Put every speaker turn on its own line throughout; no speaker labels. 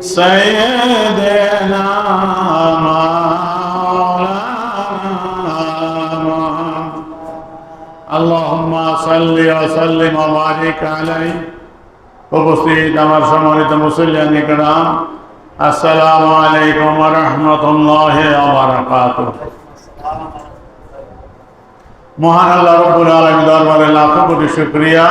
سيدنا اللهم صل وسلم وبارك عليه উপস্থিত আমার সম্মানিত মুসল্লিয়ান ইকরাম আসসালামু আলাইকুম ওয়া রাহমাতুল্লাহি ওয়া বারাকাতুহু। মহান আল্লাহ রাব্বুল আলামিন দরবারে লাখো কোটি শুকরিয়া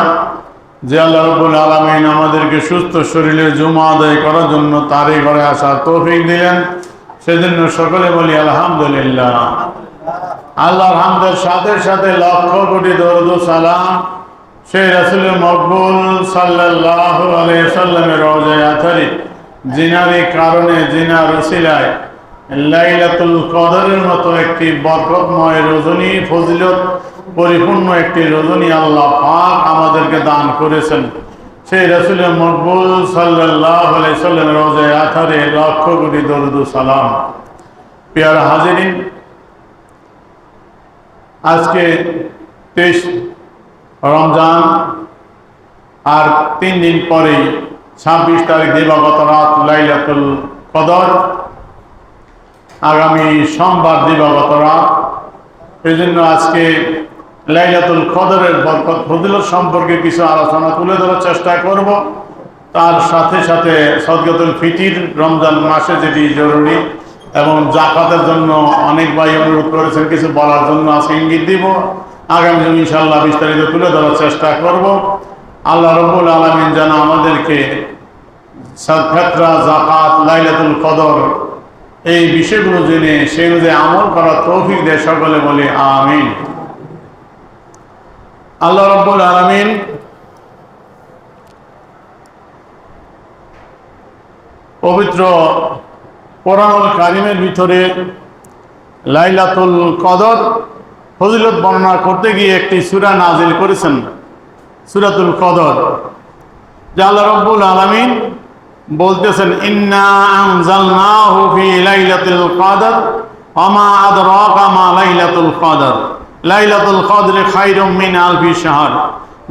যে আল্লাহ রাব্বুল আলামিন আমাদেরকে সুস্থ শরীরে জুমা আদায় করার জন্য তারই ঘরে আসার তৌফিক দিলেন, সেজন্য সকলে বলি আলহামদুলিল্লাহ। আল্লাহর হামদের সাথে সাথে লক্ষ কোটি দরুদ ও সালাম সেই রাসূল মকবুল সাল্লাল্লাহু আলাইহি সাল্লামের রওজায়ে আতহারি জিনারি কারণে জিনার ওসিলায় লাইলাতুল কদরের মতো একটি বরকতময় রজনী, ফজিলত পরিপূর্ণ একটি রজনী আল্লাহ পাক আমাদেরকে দান করেছেন। সেই রাসূল মকবুল সাল্লাল্লাহু আলাইহি সাল্লামের রওজায়ে আতহারি লক্ষ কোটি দরুদ ও সালাম। প্রিয় হাজিরিন, আজকে 23 রমজান আর 3 দিন পরেই 26 তারিখ দিবাগত রাত লাইলাতুল কদর, আগামী সোমবার দিবাগত রাত। এই জন্য আজকে লাইলাতুল কদরের বরকত ফজিলত সম্পর্কে কিছু আলোচনা তুলে ধরার চেষ্টা করব। তার সাথে সাথে সদকাতুল ফিতর রমজান মাসে যেটি জরুরি এবং যাকাতের জন্য অনেক ভাই অনুরোধ করেছেন, কিছু বলার জন্য আজকে ইঙ্গিত দিব। আগামী দিন ইনশাআল্লাহ বিস্তারিত তুলে ধরার চেষ্টা করব। আল্লাহ রাব্বুল আলামিন যেন আমাদেরকে সাদকা, যাকাত, লাইলাতুল কদর এই বিষয়গুলো জেনে সেই অনুযায়ী আমল করার তৌফিক দেয়, সকলে বলি আমিন। আল্লাহ রাব্বুল আলামিন পবিত্র কোরআনুল কারীমের ভিতরে লাইলাতুল কদর ফজিলত বর্ণনা করতে গিয়ে একটি সূরা নাজিল করেছেন, সূরাতুল কদর। যে আল্লাহ রাব্বুল আলামিন বলতেছেন, ইন্না আনজালনাহু ফি লাইলাতুল কদর ওয়া মা আদরাকা মা লাইলাতুল কদর লাইলাতুল কদর খায়রুম মিন আলফি শাহর।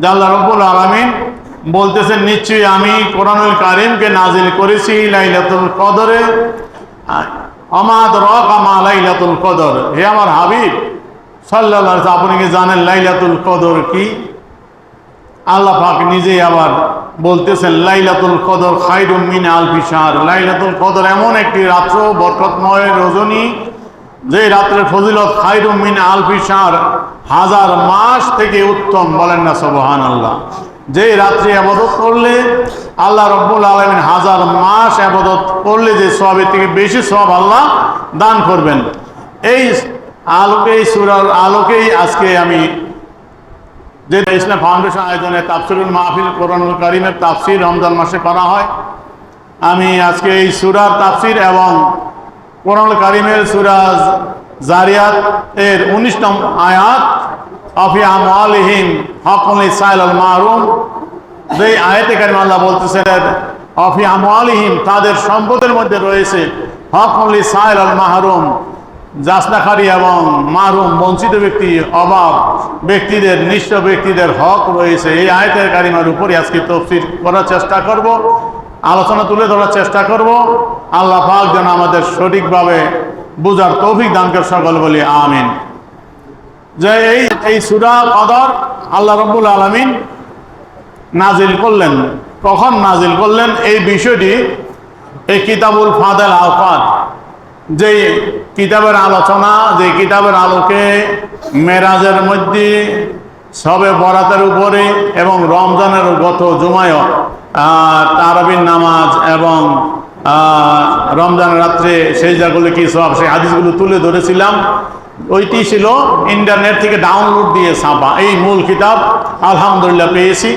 যে আল্লাহ রাব্বুল আলামিন বলতেছেন, নিশ্চয়ই আমি কোরআনুল কারীমকে নাজিল করেছি লাইলাতুল কদরে। ওয়া মা আদরাকা মা লাইলাতুল কদর, হে আমার হাবিব সাল্লাল্লাহু আলাইহি ওয়াসাল্লাম, আপনি কি জানেন লাইলাতুল কদর কি? আল্লাহ পাক নিজেই আবার বলতেছেন, লাইলাতুল কদর খায়রুম মিন আলফি শাহর। লাইলাতুল কদর এমন একটি রাত্র, বরকতময় রজনী, যে রাত্রের ফজিলত খায়রুম মিন আলফি শাহর, 1000 মাস থেকে উত্তম। বলেন না সুবহানাল্লাহ। যে রাত্রে ইবাদত করলে আল্লাহ রাব্বুল আলামিন 1000 মাস ইবাদত করলে যে সওয়াবের থেকে বেশি সওয়াব আল্লাহ দান করবেন। এই আলোকে, এই সূরার আলোকেই আজকে আমি যে ইসলাম ফাউন্ডেশন আয়োজনে তাফসিরুল মাহফিল কোরআনুল কারীমের তাফসির রমজান মাসে করা হয়, আমি আজকে এই সূরার তাফসির এবং কোরআনুল কারীমের সূরা জারিয়াত এর 19 নং আয়াত, আফি আমওয়ালিহিম হাক্কুন লিসাইল আল মাহরুম, যে আয়াতে কারিমা আল্লাহ বলতেছেন, আফি আমওয়ালিহিম, তাদের সম্পদের মধ্যে রয়েছে হাক্কুন লিসাইল আল মাহরুম, যাচনাকারী এবং মাহরুম বঞ্চিত ব্যক্তি, অভাব ব্যক্তিদের, নিঃস্ব ব্যক্তিদের হক রয়েছে। এই আয়াতের কারিমার উপরে আজকে তাফসীর করার চেষ্টা করব, আলোচনা তুলে ধরার চেষ্টা করব। আল্লাহ পাক যেন আমাদের সঠিকভাবে বুঝার তৌফিক দান করে, সকল বলি আমিন। যে এই সূরা কদর আল্লাহ রাব্বুল আলামিন নাজিল করলেন, কখন নাজিল করলেন এই বিষয়টি এই কিতাবুল ফাদাল আওকাত, যে কিতাবের আলোচনা, যে কিতাবের আলোকে মেরাজের মধ্যে, শবে বরাতের উপরে এবং রমজানের গত জুমায় তারাবির নামাজ এবং রমজান রাত্রে সেই জায়গাগুলো কি সব, সেই হাদিসগুলো তুলে ধরেছিলাম। ওইটি ছিল ইন্টারনেট থেকে ডাউনলোড দিয়ে ছাপা এই মূল কিতাব। আলহামদুলিল্লাহ পেয়েছি।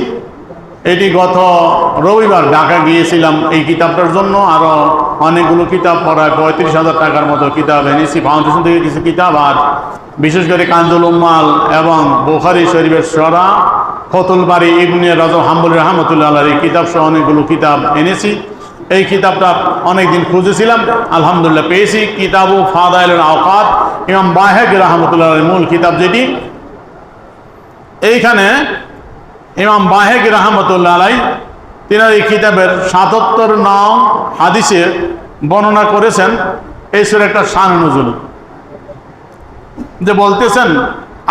এটি গত রবিবার ঢাকা গিয়েছিলাম এই কিতাবটার জন্য। আরও অনেকগুলো কিতাব পড়ায় 35,000 টাকার মতো কিতাব এনেছি ফাউন্ডেশন থেকে, কিছু কিতাব, আর বিশেষ করে কানজুল উম্মাল এবং বুখারী শরীফের শরা, ফতুল বারী ইবনে রাজব হাম্বলী রাহমাতুল্লাহ আলাইহি এই কিতাব সহ অনেকগুলো কিতাব এনেছি। এই কিতাবটা অনেকদিন খুঁজেছিলাম, আলহামদুলিল্লাহ পেয়েছি। কিতাবু ফাদাইলুল আওকাত, ইমাম বায়হাকী রাহমাতুল্লাহ আলাইহির মূল কিতাব যেটি। এইখানে ইমাম বায়হাকী রাহমাতুল্লাহ আলাইহি তিনার এই কিতাবের ৭৭ নং হাদিসে বর্ণনা করেছেন এই সূরার একটা শান নুজুল, যে বলতেছেন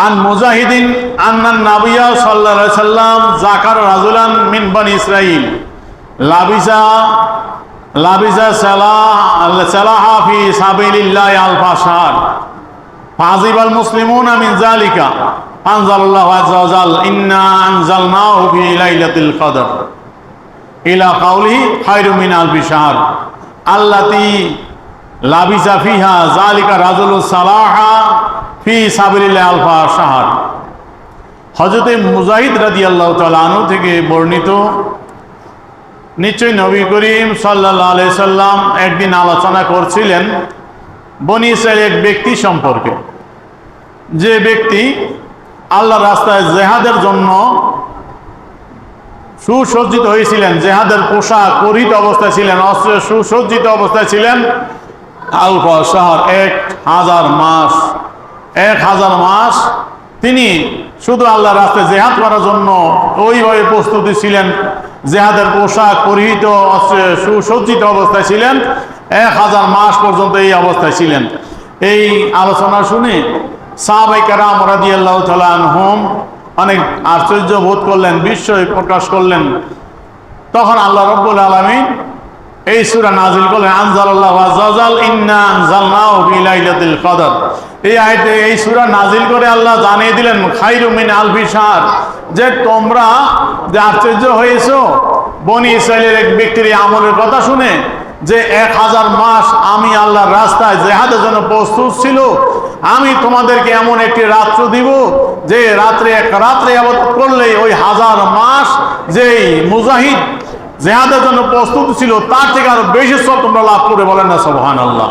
আন মুজাহিদিন আন্নান নাবিয়্যা সাল্লাল্লাহু আলাইহি সাল্লাম যাকার রাজুলান মিন বনি ইসরাঈল লাবিজা সালাহা ফি সাবিলিল্লাহি আলফা শাহর ফাযিবাল মুসলিমুনা মিন যালিকা আনজালাল্লাহু আযজা ওয়া জাল ইন্না আনজালনাহু ফি লাইলাতিল কদর ইলা কাউলিহি খায়রুম মিন আলফি শাহর আল্লাতী লাবিজা ফিহা যালিকা রাজুলুস সালাহা ফি সাবিলিল্লাহি আলফা শাহর। হযরত মুজাহিদ রাদিয়াল্লাহু তাআলা আনহু থেকে বর্ণিত, নিশ্চয়ই নবী করিম সাল্লাল্লাহু আলাইহি সাল্লাম একদিন আলোচনা করছিলেন বনি ইসরাইলের এক ব্যক্তি সম্পর্কে, যে ব্যক্তি আল্লাহর রাস্তায় জেহাদের জন্য সুসজ্জিত হয়েছিলেন, জেহাদের পোশাক পরিহিত অবস্থায় ছিলেন, অস্ত্রে সুসজ্জিত অবস্থায় ছিলেন। আলফা শাহর 1000 মাস, 1000 মাস তিনি শুধু আল্লাহর রাস্তায় জেহাদ করার জন্য ওইভাবে প্রস্তুতি ছিলেন, জেহাদের পোশাক পরিহিত অস্ত্রে সুসজ্জিত অবস্থায় ছিলেন, 1000 মাস পর্যন্ত এই অবস্থায় ছিলেন। এই আলোচনা শুনে সাহাবায়ে কেরাম রাদিয়াল্লাহু তাআলা আনহুম অনেক আশ্চর্য বোধ করলেন, বিস্ময় প্রকাশ করলেন। তখন আল্লাহ রাব্বুল আলামিন এই সূরা নাযিল করলেন, আনজালাল্লাহু আযজা ওয়া জাল ইন্না আনজালনাহু ফি লাইলাতিল কদর। এই আয়াতে এই সূরা নাযিল করে আল্লাহ জানিয়ে দিলেন খায়রুম মিন আলফি শাহর, যে তোমরা যে আশ্চর্য হয়েছো বনি ইসরাইলের এক ব্যক্তির আমলের কথা শুনে, যে 1000 মাস আমি আল্লাহর রাস্তায় জেহাদের জন্য প্রস্তুত ছিল, আমি তোমাদেরকে এমন একটি রাত্র দিব যে রাত্রে এক রাত্রে ইবাদত করলে ওই 1000 মাস যেই মুজাহিদ জেহাদের জন্য প্রস্তুত ছিল তার থেকে আরো বেশি সব তোমরা লাভ করে, বলেন না সুবহানাল্লাহ।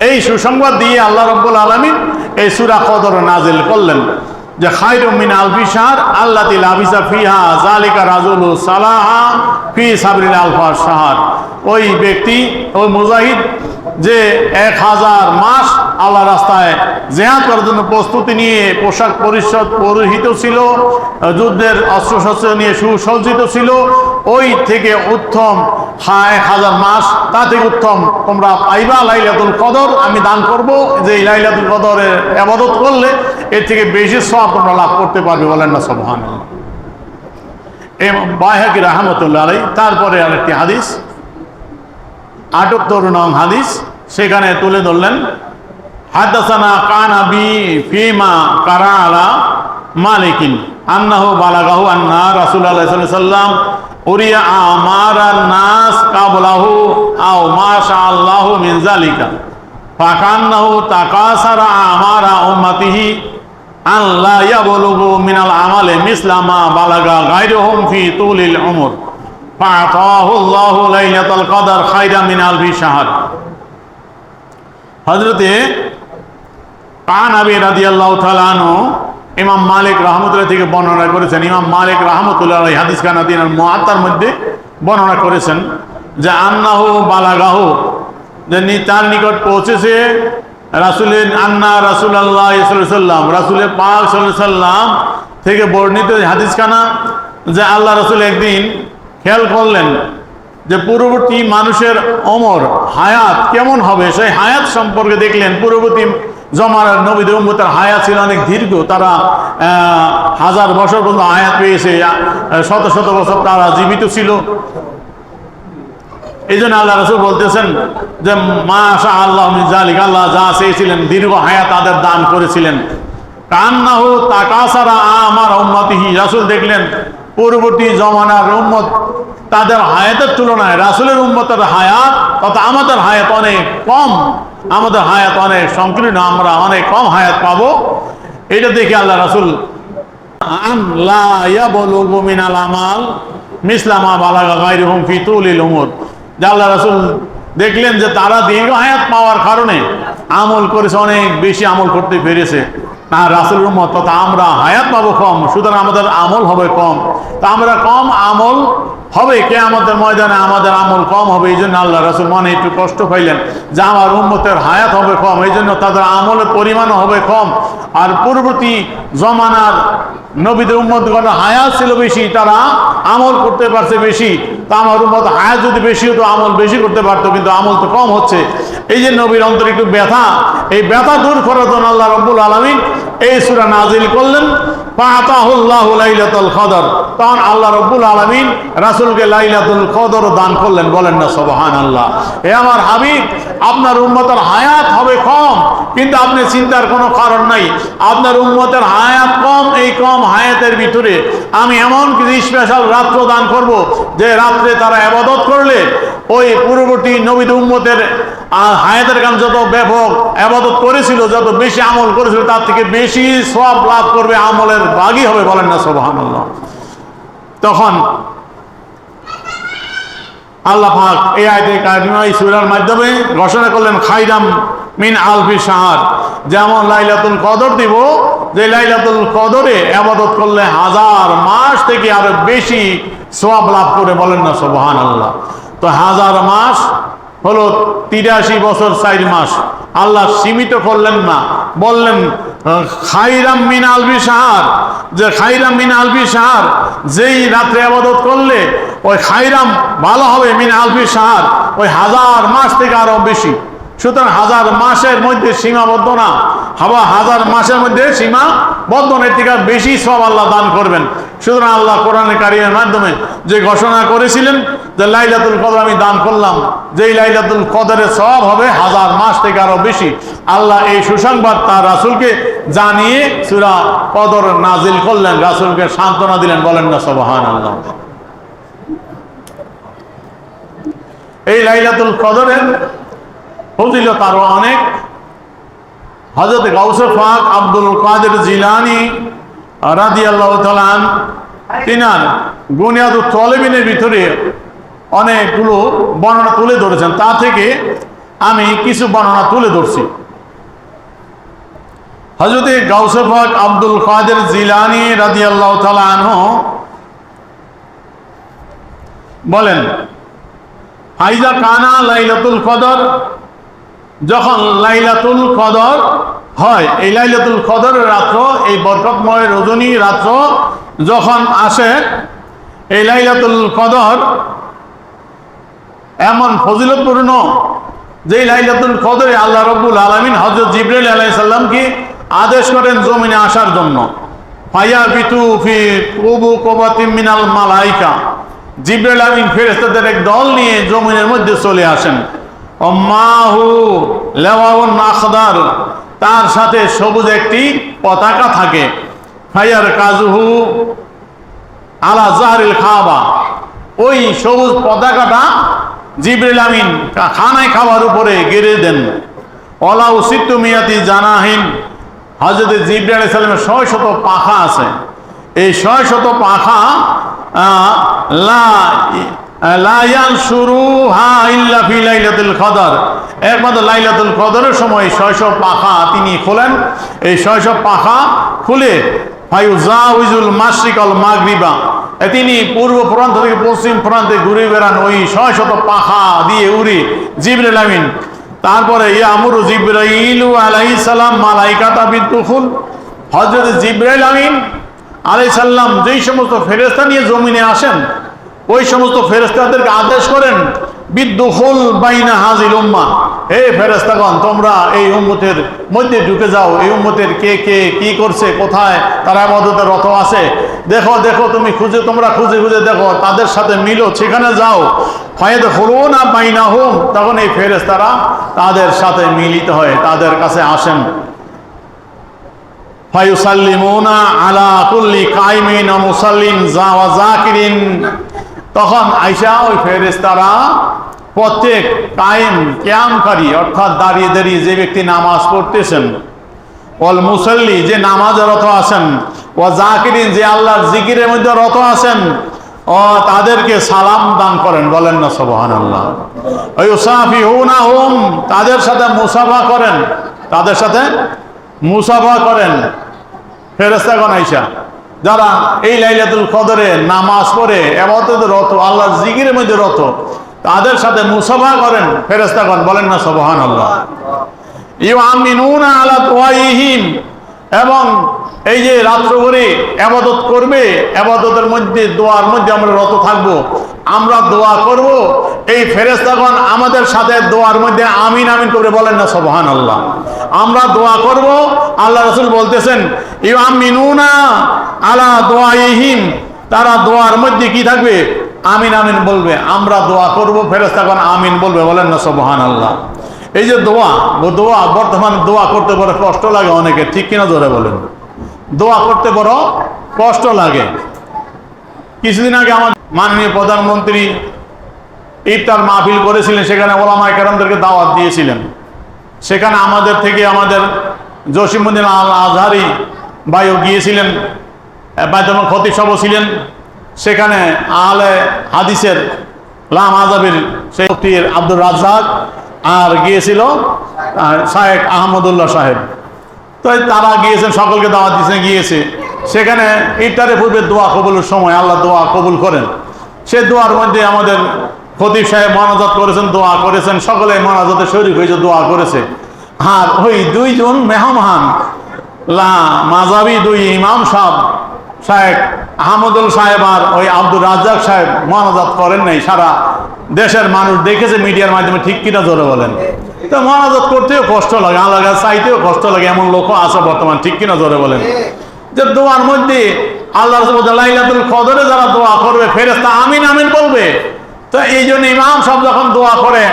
এই সুসংবাদ দিয়ে আল্লাহ রাব্বুল আলামিন এই সূরা কদর নাযিল করলেন, যে খায়রুম মিন আলফি শাহর আল্লাতী লাবিসা ফিহা যালিকা রাজুলু সালাহা ফি সাবিলিল আলফা শাহর। ওই ব্যক্তি, ওই মুজাহিদ যে 1000 মাস আল্লাহ রাস্তায় জেহাদ করার জন্য প্রস্তুতি নিয়ে পোশাক পরিহিত ছিল, যুদ্ধের অস্ত্রশস্ত্র নিয়ে সুসজ্জিত ছিল, ওই থেকে উত্তম 1000 মাস, তা থেকে উত্তম তোমরা পাইবা লাইলাতুল কদর। আমি দান করব যে এই লাইলাতুল কদরের ইবাদত করলে এর থেকে বেশি সওয়াব তোমরা লাভ করতে পারবে, বলেন না সুবহানাল্লাহ। বাইহাকী রাহমাতুল্লাহ আলাইহি তারপরে আরেকটি হাদিস 78 নং হাদিস সেখানে তুলে ধরলেন, হাদাসানা কানাবি ফিমা কারা আলা মালিকিন আন্নাহু বালাগাহু আন্না রাসূলুল্লাহ সাল্লাল্লাহু আলাইহি ওয়াসাল্লাম উরিয়া আমারান নাস কাবলাহু আও মাশাআল্লাহু মিন যালিকা ফাকান্নাহু তাকাসারা আমারা উম্মতিহি আল্লাহ ইয়াবলুগু মিনাল আমালে মিসলা মা বালাগা গায়রুহুম ফি তুলিল উমর ফাআতাহুল্লাহু লাইলাতুল কদর খায়রাম মিন আলফি শাহর। হযরতে কানাবী রাদিয়াল্লাহু তাআলা আনহু ইমাম মালিক রাহমাতুল্লাহ থেকে বর্ণনা করেছেন। ইমাম মালিক রাহমাতুল্লাহ আলাইহি হাদিস কানাদিনার মুআত্তার মধ্যে বর্ণনা করেছেন যে আন্নাহু বালাগাহু, যে তার নিকট পৌঁছেছে রাসূলের আন্না রাসূলুল্লাহ সাল্লাল্লাহু আলাইহি ওয়াসাল্লাম, রাসূলের পাক সাল্লাল্লাহু আলাইহি ওয়াসাল্লাম থেকে বর্ণিত হাদিস খানা, যে আল্লাহ রাসূল একদিন খেয়াল করলেন যে পূর্ববর্তী মানুষের ওমর হায়াত কেমন হবে, সেই হায়াত সম্পর্কে দেখলেন। পূর্ববর্তী জমানার নবীদের উম্মতের হায়াত ছিল অনেক দীর্ঘ, তারা 1000 বছর পর্যন্ত হায়াত পেয়েছে, শত শত বছর তারা জীবিত ছিল। এই জন্য আল্লাহ রাসূল বলতেছেন যে মাশাআল্লাহু মিন যালিকা, আল্লাহ যা চেয়েছিলেন দীর্ঘ হায়াত তাদের দান করেছিলেন। কান্নাহু তাকাসারা আমার উম্মতিহি, রাসূল দেখলেন পূর্ববর্তী জমানার উম্মত তাদের হায়াতের তুলনায় রাসূলের উম্মতের হায়াত তথা আমাদের হায়াত অনেক কম, আমাদের হায়াত অনেক সংকীর্ণ, আমরা অনেক কম হায়াত পাবো। এটা দেখে আল্লাহ রাসূল লা ইয়াবলুগু মিনাল আমাল মিসলা মা বালাগা গায়রুহুম ফি তুলিল উমর, যে আল্লাহ রাসূল দেখলেন যে তারা দীর্ঘ হায়াত পাওয়ার কারণে আমল করেছে, অনেক বেশি আমল করতে পেরেছে, না রাসূলের উম্মত তথা আমরা হায়াত পাবো কম, সুতরাং আমাদের আমল হবে কম। তা আমরা কম আমল হবে, কিয়ামতের ময়দানে আমাদের আমল কম হবে। এই জন্য আল্লাহ রাসূল মনে একটু কষ্ট পাইলেন যে আমার উম্মতের হায়াত হবে কম, এই জন্য তাদের আমলের পরিমাণও হবে কম। আর পূর্ববর্তী জমানার নবীদের উম্মতগণের হায়াত ছিল বেশি, তারা আমল করতে পারছে বেশি। তা আমার উম্মত হায়াত যদি বেশি হতো আমল বেশি করতে পারতো, কিন্তু আমল তো কম হচ্ছে। এই যে নবীর অন্তরে একটু ব্যথা, এই ব্যথা দূর করার জন্য আল্লাহ রাব্বুল আলামিন এই সূরা নাজিল করলেন, ফাআতাহুল্লাহু লাইলাতুল কদর। তখন আল্লাহ রাব্বুল আলামিন রাসূলকে লাইলাতুল কদর দান করলেন। বলেন না সুবহানাল্লাহ। হে আমার হাবিব, আপনার উম্মতের হায়াত হবে কম, কিন্তু আপনি চিন্তার কোনো কারণ নাই। আপনার উম্মতের হায়াত কম, এই কম হায়াতের ভিতরে আমি এমন কিছু স্পেশাল রাত্র দান করব, যে রাত্রে তারা ইবাদত করলে ওই পূর্ববর্তী নবীদের উম্মতের হায়াতের কারণে যত ব্যাপক ইবাদত করেছিল, যত বেশি আমল করেছিল, তার থেকে বেশি সওয়াব লাভ করবে, আমলের ভাগী হবে। বলেন না সুবহানাল্লাহ। তখন আল্লাহ পাক এই আয়াতে কারিমা এই সূরার মাধ্যমে ঘোষণা করলেন খাইরাম মিন আলফি শাহর, যেমন লাইলাতুল কদর দিব, যে লাইলাতুল কদরে ইবাদত করলে 1000 মাস থেকে আরো বেশি সওয়াব লাভ করে। বলেন না সুবহানাল্লাহ। তো 1000 মাস হলো 83 বছর 4 মাস। আল্লাহ সীমিত করলেন না, বললেন খাইরাম মিন আলফি শাহর, যে খাইরাম মিন আলফি শাহর, যেই রাত্রে ইবাদত করলে ওই খাইরাম ভালো হবে মিন আলফি শাহর, ওই 1000 মাস থেকে আরো বেশি। সুতরাং 1000 মাসের মধ্যে সীমাবদ্ধ না, 1000 মাসের মধ্যে সীমাবদ্ধ, এর থেকে বেশি সওয়াব আল্লাহ দান করবেন। সুতরাং আল্লাহ কোরআনে কারিমের মাধ্যমে যে ঘোষণা করেছিলেন যে লাইলাতুল কদর আমি দান করলাম, যেই লাইলাতুল কদরের সওয়াব হবে 1000 মাস থেকে আরো বেশি, আল্লাহ এই সুসংবাদ তার রাসূলকে জানিয়ে সূরা কদর নাজিল করলেন, রাসূলকে সান্ত্বনা দিলেন। বলেন না সুবহানাল্লাহ। এই লাইলাতুল কদরের ফজিলত আরো অনেক। হযরত গাউসে পাক আব্দুল কাদের জিলানী রাদিয়াল্লাহু তাআলা আনহু তিনার বুনিয়াদুত তালিবিনের ভিতরে অনেকগুলো বর্ণনা তুলে ধরেছেন, তা থেকে আমি কিছু বর্ণনা তুলে ধরছি। হযরত গাউসে পাক আব্দুল কাদের জিলানী রাদিয়াল্লাহু তাআলা আনহু বলেন, ফাইজা কানা লাইলাতুল কদর, যখন লাইলাতুল কদর হয়, এই লাইলাতুল কদরের রাত্র, এই বরকতময় রজনী রাত্র যখন আসে, এই লাইলাতুল কদর এমন ফজিলতপূর্ণ যে লাইলাতুল কদরে আল্লাহ রাব্বুল আলামিন হযরত জিবরাইল আলাইহিস সালামকে আদেশ করেন জমিনে আসার জন্য। ফায়াবিতু ফি কুবুকাতিম মিনাল মালাইকা, জিবরাইল আমিন ফেরেশতাদের এক দল নিয়ে জমিনের মধ্যে চলে আসেন। মাহু লাওয়াউন আখদার, তার সাথে সবুজ একটি পতাকা থাকে। ফায়ার কাজুহু আলা জাহরিল কাবা, ওই সবুজ পতাকাটা জিবরাইল আমিন খানায় খাবার উপরে গেড়ে দেন। ওয়ালাউ সিত্তু মিয়াতি জানাহিন, হযরত জিবরাইল আলাইহিস সালামের 600 পাখা আছে। এই 600 পাখা একমাত্র লাইলাতুল কদরের সময় 600 পাখা তিনি খোলেন। এই 600 পাখা খুলে ফায়ুজাউজুল মাশরিক আল মাগরিবা, তিনি পূর্ব প্রান্ত থেকে পশ্চিম প্রান্তে ঘুরে বেড়ান ওই 600 পাখা দিয়ে উড়ে জিবরাইল আমিন। তারপরে ইয়ামুরু জিবরাইলু আলাইহিস সালাম মালাইকাতা বিদুখুল, হযরত জিবরাইল আমিন আলাইহিস সালাম যেই সমস্ত ফেরেশতা নিয়ে জমিনে আসেন, ওই সমস্ত ফেরেশতাদেরকে আদেশ করেন বিদুখুল বাইনা হাজিল উম্মাহ, হে ফেরেশতাগণ তোমরা এই উম্মতের মধ্যে ঢুকে যাও। এই উম্মতের কে কে কি করছে, কোথায় তারা ইবাদতে রত আছে, দেখো দেখো, তুমি তোমরা খুঁজে খুঁজে দেখো, তাদের সাথে মিলো, সেখানে যাও। ফায়াদখুলুনা বাইনাহুম, তখন এই ফেরেশতারা তাদের সাথে মিলিত হয়, তাদের কাছে আসেন। ফায়ুসাল্লিমুনা আলা কুল্লি কাইমিন ওয়া মুসাল্লিন ওয়া যাকিরিন, তখন আয়েশা ওই ফেরেশতারা প্রত্যেক কায়েম কিয়ামকারী, অর্থাৎ দাঁড়িয়ে দাঁড়িয়ে যে ব্যক্তি নামাজ পড়তেছেন, ওয়াল মুসাল্লি যে নামাজে রত আছেন, ওয়া যাকিরিন যে আল্লাহর জিকিরের মধ্যে রত আছেন, ও তাদেরকে সালাম দান করেন। বলেন না সুবহানাল্লাহ। ওয়া ইউসাফিহুনাহুম, তাদের সাথে মুসাফা করেন, তাদের সাথে মুসাফা করেন ফেরেশতাগণ আইসা, যারা এই লাইলাতুল কদরে নামাজ পড়ে ইবাদতে রত, আল্লাহর জিকিরের মধ্যে রত, তাদের সাথে মুসাফা করেন ফেরেশতাগণ। বলেন না সুবহানাল্লাহ। ইউআমিনুনা আলা তুওয়াইহিম, এবং এই যে রাত্রভরে ইবাদত করবে, ইবাদতের মধ্যে দোয়ার মধ্যে আমরা রত থাকবো, আমরা দোয়া করব, এই ফেরেশতাগণ আমাদের সাথে দোয়ার মধ্যে আমিন আমিন করে বলেন না সুবহানাল্লাহ। আমরা দোয়া করব, আল্লাহ রাসূল বলতেছেন ইউআমিনুনা আলা দুআইহিম, তারা দোয়ার মধ্যে কি থাকবে? আমিন আমিন বলবে। আমরা দোয়া করব, ফেরেশতাগণ আমিন বলবে। বলেন না সুবহানাল্লাহ। এই যে দোয়া, বর্তমান দোয়া করতে বড় কষ্ট লাগে অনেকে, ঠিক কিনা জোরে বলেন? দোয়া করতে বড় কষ্ট লাগে। কিছুদিন আগে আমার মাননীয় প্রধানমন্ত্রী ইফতার মাহফিল করেছিলেন, সেখানে ওলামায়ে কেরামদেরকে দাওয়াত দিয়েছিলেন। সেখানে আমাদের থেকে আমাদের জসিমউদ্দিন আল আজহারি ভাইও গিয়েছিলেন, বাইতুল খতিব সাহেবও ছিলেন। সেখানে আহলে হাদিসের লাম আযাবের সেই মুফতি আব্দুর রাজ্জাক, আর গিয়েছিল শায়েখ আহমদুল্লাহ সাহেব। তো তারা গিয়েছেন, সকলকে দাওয়াত দিয়েছেন, গিয়েছে। সেখানে ইফতারের পূর্বে দোয়া কবুলের সময় আল্লাহ দোয়া কবুল করেন। সে দোয়ার মধ্যে আমাদের খতিব সাহেব মোনাজাত করেছেন, দোয়া করেছেন, সকলে মোনাজাতে শরীক হয়েছে, দোয়া করেছে। আর ওই দুইজন মেহমান মাযহাবি দুই ইমাম সাহেব, শায়েখ আহমদুল সাহেব আর ওই আব্দুর রাজ্জাক সাহেব মোনাজাত করেন নাই। সারা দেশের মানুষ দেখেছে মিডিয়ার মাধ্যমে, ঠিক কিনা জোরে বলেন? তো মোনাজাত করতেও কষ্ট লাগে, আল্লাহর কাছে চাইতেও কষ্ট লাগে, এমন লোকও আছে বর্তমান, ঠিক কিনা জোরে বলেন? যে দোয়ার মধ্যে আল্লাহ রাসূল লাইলাতুল কদরে যারা দোয়া করবে, ফেরেশতা আমিন আমিন বলবে। তো এই জন্য ইমাম সাহেব যখন দোয়া করে,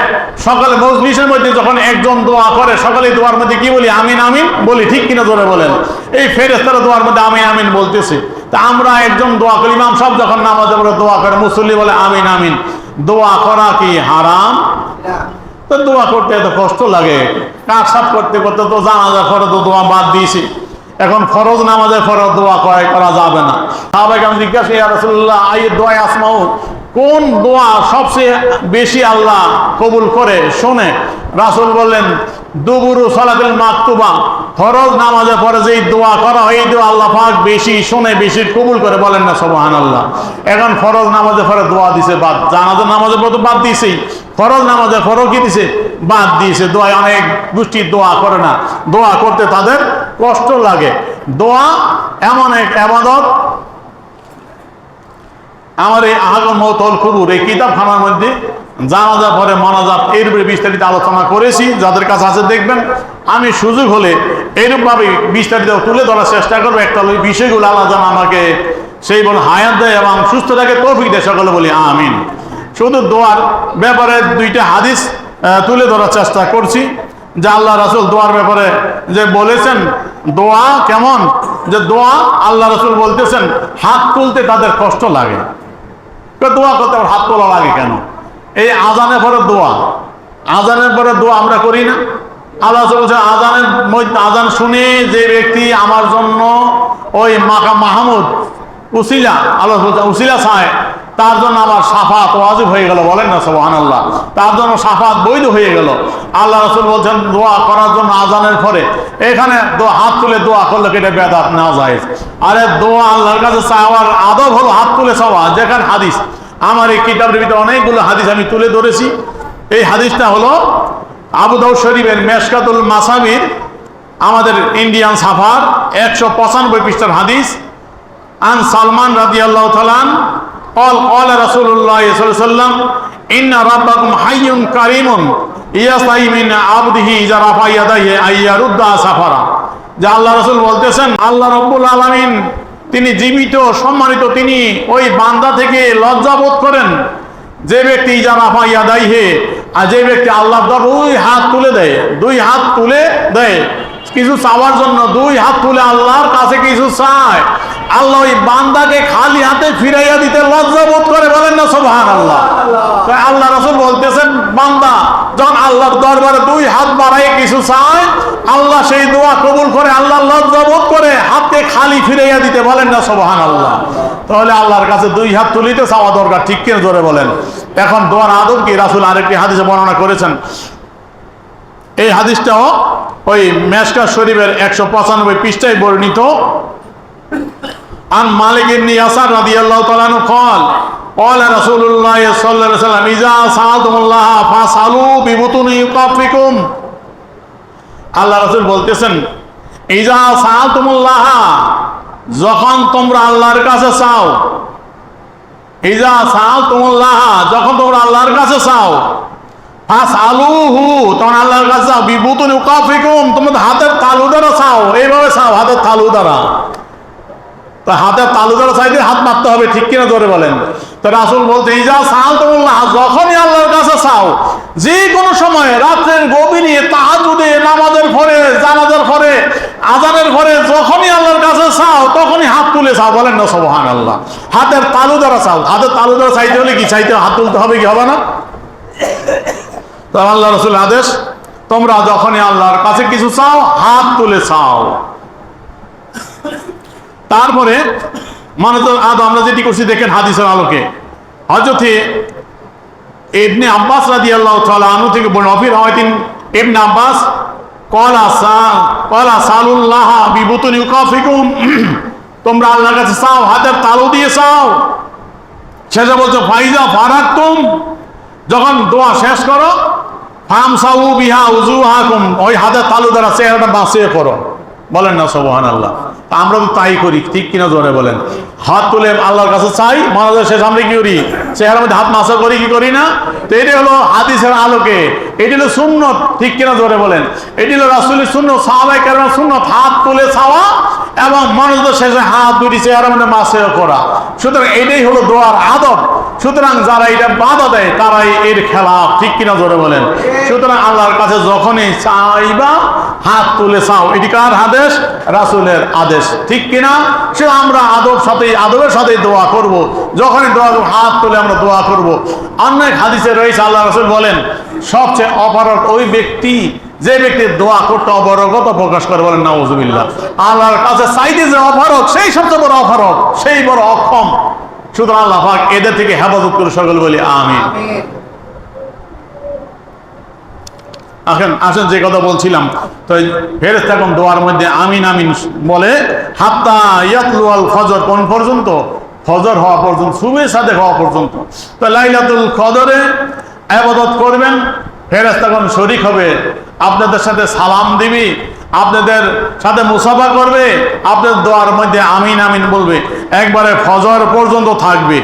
সকালে মজলিসের মধ্যে যখন একজন দোয়া করে, সকালে দোয়ার মধ্যে কি বলি? আমিন আমিন বলি, ঠিক কিনা জোরে বলেন? এই ফেরেশতারা দোয়ার মধ্যে আমিন আমিন বলতেছে। তা আমরা একজন দোয়া করি, ইমাম সাহেব যখন নামাজে পড়ে দোয়া করে, মুসল্লি বলে আমিন আমিন। দোয়া করা কি হারাম? তো দোয়া করতে এত কষ্ট লাগে, কাজ সাফ করতে করতে তো জানাজার পরে তো দোয়া বাদ দিয়েছি। এখন ফরজ নামাজের পরে দোয়া করা যাবে না। সাহাবায়ে আমি জিজ্ঞাসা, ইয়া রাসূলুল্লাহ আইয়ুদ দুআ আসমাউ, কোন দোয়া সবচেয়ে বেশি আল্লাহ কবুল করে শোনে? রাসূল বললেন দুবুরু সালাতুল মাকতুবা, ফরজ নামাজের পরে যেই দোয়া করা হয়, এই দোয়া আল্লাহ পাক বেশি শোনে, বেশি কবুল করে। বলেন না সুবহানাল্লাহ। এখন ফরজ নামাজের পরে দোয়া দিছে বাদ, জানাজার নামাজের পরে তো বাদ দিয়েছেই, ফরজ নামাজের পরেও কি দিছে? বাদ দিয়েছে। দোয়ায় অনেক গোষ্ঠী দোয়া করে না, দোয়া করতে তাদের কষ্ট লাগে। দোয়া এমন এক ইবাদত, আমার এই আহকাম মাওতুল কুবুর এই কিতাবখানার মধ্যে জানাজা পরে মোনাজাত এর উপরে বিস্তারিত আলোচনা করেছি, যাদের কাছে আছে দেখবেন। আমি সুযোগ হলে এরূপভাবে বিস্তারিত তুলে ধরার চেষ্টা করবো। একটা ওই বিষয়গুলো আল্লাহ যেন আমাকে সেই বলে হায়াত দেয় এবং সুস্থ থাকে, তৌফিক দেয়, সকলে বলি আমিন। শুধু দোয়ার ব্যাপারে দুইটা হাদিস তুলে ধরার চেষ্টা করছি, যে আল্লাহ রাসূল দোয়ার ব্যাপারে যে বলেছেন দোয়া কেমন, যে দোয়া আল্লাহ রাসূল বলতেছেন হাত তুলতে তাদের কষ্ট লাগে। দোয়া করতে আবার হাত তোলা লাগে কেন? এই আজানের পরে দোয়া, আজানের পরে দোয়া আমরা করি না? আল্লাহ বলছেন আজানের মধ্যে, আজান শুনে যে ব্যক্তি আমার জন্য ওই মাকাম মাহমুদ উসিলা, আল্লাহ বলছেন উসিলা চায়, তার জন্য আমার শাফাত ওয়াজিব হয়ে গেল। বলেন না সুবহানাল্লাহ। তার জন্য শাফাত বৈধ হয়ে গেল। আল্লাহ রাসূল বলছেন দোয়া করার জন্য আজানের পরে, এখানে হাত তুলে দোয়া করলে এটা বেদাত না যায়। আরে দোয়া আল্লাহর কাছে চাওয়ার আদব হলো হাত তুলে চাওয়া। যেখানে হাদিস, আমার এই কিতাবের ভিতরে অনেকগুলো হাদিস আমি তুলে ধরেছি। এই হাদিসটা হলো আবু দাউদ শরীফের মেশকাতুল মাসাবির, আমাদের ইন্ডিয়ান সাফার 195 পৃষ্ঠার হাদিস। আন সালমান রাদিয়াল্লাহু তাআলা قال قال رسول الله صلى الله عليه وسلم إن ربكم حي كريم يستحي من عبده إذا رفع يديه أن يرد سفرا। যে আল্লাহ রাসূল বলতেছেন আল্লাহ রাব্বুল আলামিন তিনি জীবিত, সম্মানিত, তিনি ওই বান্দা থেকে লজ্জা বোধ করেন যে ব্যক্তি ইজা রাফা ইয়াদাইহি, আর যে ব্যক্তি আল্লাহর দরবারে দুই হাত তুলে দেয়, দুই হাত তুলে দেয় কিছু চাওয়ার জন্য, দুই হাত তুলে আল্লাহর কাছে কিছু চায়, আল্লাহ ওই বান্দাকে খালি হাতে ফিরাইয়া দিতে লজ্জা বোধ করে। বলেন না সুবহানাল্লাহ। আল্লাহ রাসূল বলতেছেন বান্দা যখন আল্লাহর দরবারে দুই হাত বাড়ায় কিছু চায়, আল্লাহ সেই দোয়া কবুল করে, আল্লাহ লজ্জা বোধ করে হাতকে খালি ফিরাইয়া দিতে। বলেন না সুবহানাল্লাহ। তাহলে আল্লাহর কাছে দুই হাত তুলিতে চাওয়া দরকার, ঠিক কিনা জোরে বলেন? এখন দোয়ার আদব কি? রাসূল আরেকটি হাদিসে বর্ণনা করেছেন, এই হাদিসটাও ওই মেশকাত শরীফের 195 পৃষ্ঠায় বর্ণিত। আন মালিক ইবনে ইয়াসার রাদিয়াল্লাহু তাআলা আনহু قال قال رسول الله صلى الله عليه وسلم اذا سالتم الله فاسالوا ببطون يقفكم। আল্লাহ রাসূল বলতেছেন, ইজা সালতুমুল্লাহ, যখন তোমরা আল্লাহর কাছে চাও, ইজা সালতুমুল্লাহ, যখন তোমরা আল্লাহর কাছে চাও, ফাসআলুহু, তখন আল্লাহর কাছে চাও, বিবুতুন ইউকাফিকুম, তোমাদের হাতের তালু দ্বারা চাও, এইভাবে চাও, হাতের তালু দ্বারা। তো হাতের তালু দ্বারা চাইতে হাত মারতে হবে, ঠিক কিনা জোরে বলেন। তো রাসূল বলতে, ইজা সালতুমুল্লাহ, যখনই আল্লাহর কাছে চাও, যে কোনো সময়, রাত্রের গভীরে, তাহাজ্জুদে, নামাজের পরে, জানাজার পরে, আযানের পরে, যখনই আল্লাহর কাছে চাও তখনই হাত তুলে চাও, বলেন না সুবহানাল্লাহ। হাতের তালু দ্বারা চাও। হাতের তালু দ্বারা চাইতে হলে কি চাইতে হাত তুলতে হবে, কি হবে না? তো আল্লাহ রাসূল আদেশ, তোমরা যখনই আল্লাহর কাছে কিছু চাও হাত তুলে চাও। তারপরে মানে তো আমরা যেটি করছি দেখেন হাদিসের আলোকে, হযরতে ইবনে আব্বাস রাদিয়াল্লাহু তাআলা আনহু থেকে বর্ণনা, ফি রাওয়ায়াতিন ইবনে আব্বাস ক্বালা সালুল্লাহ বিবুতুনি ইউকাফিকুম, তোমরা আল্লাহর কাছে চাও, হাতের তালু দিয়ে চাও। শেষে বলছো ফাইজা ফারাকতুম, যখন দোয়া শেষ করো, ফামসাউ বিহা উজুহাকুম, ওই হাতের তালু দ্বারা চেহারাটা বাঁচিয়ে করো, বলেন না সুবহানাল্লাহ। আমরা তো তাই করি, ঠিক কিনা জোরে বলেন। হাত তুলে আল্লাহর কাছে চাই, মানবের শেষ আমরা কি করি, চেহারার মধ্যে হাত মাসা করি, কি করি না? তো এটি হলো হাদিসের আলোকে, এটি হলো সুন্নত, ঠিক কিনা জোরে বলেন। এটি হলো রাসূলের সুন্নত, সাহাবায়ে কেরামের সুন্নত, হাত তুলে চাওয়া এবং মানুষদের শেষে হাত দুটি চেহারার মধ্যে মাসেও করা। সুতরাং এটাই হলো দোয়ার আদব। সুতরাং যারা এটা বাধা দেয় তারাই এর খেলাফ, ঠিক কিনা জোরে বলেন। সুতরাং আল্লাহর কাছে যখনই চাইবা হাত তুলে চাও, এটি কার আদেশ? রাসূলের আদেশ, ঠিক কিনা? সে আমরা আদবের সাথে দোয়া করব, যখনই দোয়া করব হাত তুলে আমরা দোয়া করব। অনেক হাদিসে রয়েছে আল্লাহ রাসূল বলেন, সবচেয়ে অপারগ ওই ব্যক্তি যে ব্যক্তি দোয়া করতে অপারগতা প্রকাশ করে, বলেন নাউযুবিল্লাহ। আল্লাহর কাছে চাইতে যে অপারগ, সেই সবচেয়ে বড় অপারগ, সেই বড় অক্ষম। সুতরাং আল্লাহ পাক এদের থেকে হেফাজত করে সকল বলি আমিন। আসেন যে কথা বলছিলাম, তো ফেরেশতাগণ দোয়ার মধ্যে আমিন আমিন বলে হাত্তা ইয়াতলুল ফজর, কোন পর্যন্ত? ফজর হওয়া পর্যন্ত, সুবহে সাদেক হওয়া পর্যন্ত। তো লাইলাতুল কদরে ইবাদত করবেন, ফেরেশতাগণ শরীক হবে, আপনাদের সাথে সালাম দিবি, আপনাদের সাথে মুসাফা করবে, আপনাদের দোয়ার মধ্যে আমিন আমিন বলবে, একবারে ফজর পর্যন্ত থাকবে।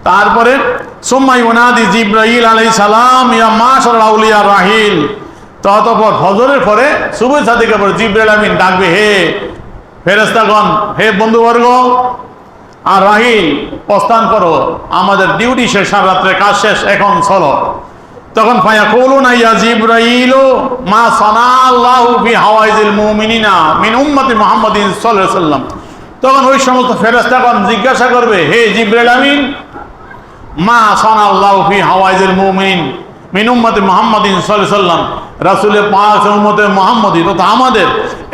তারপরে সুম্মা ইউনাদি জিবরাইল আলাইহিস সালাম ইয়া মাশাআল আউলিয়া রাহিল, ততপর ফজরের পরে সুবহে সাদিকের পরে জিবরাইল আমিন ডাকবে, হে ফেরেশতাগণ, হে বন্ধুবর্গ, আর রাহিল প্রস্থান করো, আমাদের ডিউটি শেষ, সারা রাত্রে কাজ শেষ, এখন চলো। তখন ফায়াকুলুনা ইয়া জিবরাইল মা সানাল্লাহু ফি হাওয়াইজিল মুমিনিনা মিন উম্মতি মুহাম্মাদিন সাল্লাল্লাহু আলাইহি ওয়াসাল্লাম, তখন ওই সমস্ত ফেরেশতাগণ জিজ্ঞাসা করবে, হে জিবরাইল আমিন, মা সানাল্লাহু ফি হাওয়াইজিল মুমিনিন মিন উম্মতি মুহাম্মাদিন সাল্লাল্লাহু আলাইহি ওয়াসাল্লাম, রাসূলের পাক উম্মতে মুহাম্মাদি, তো আমাদের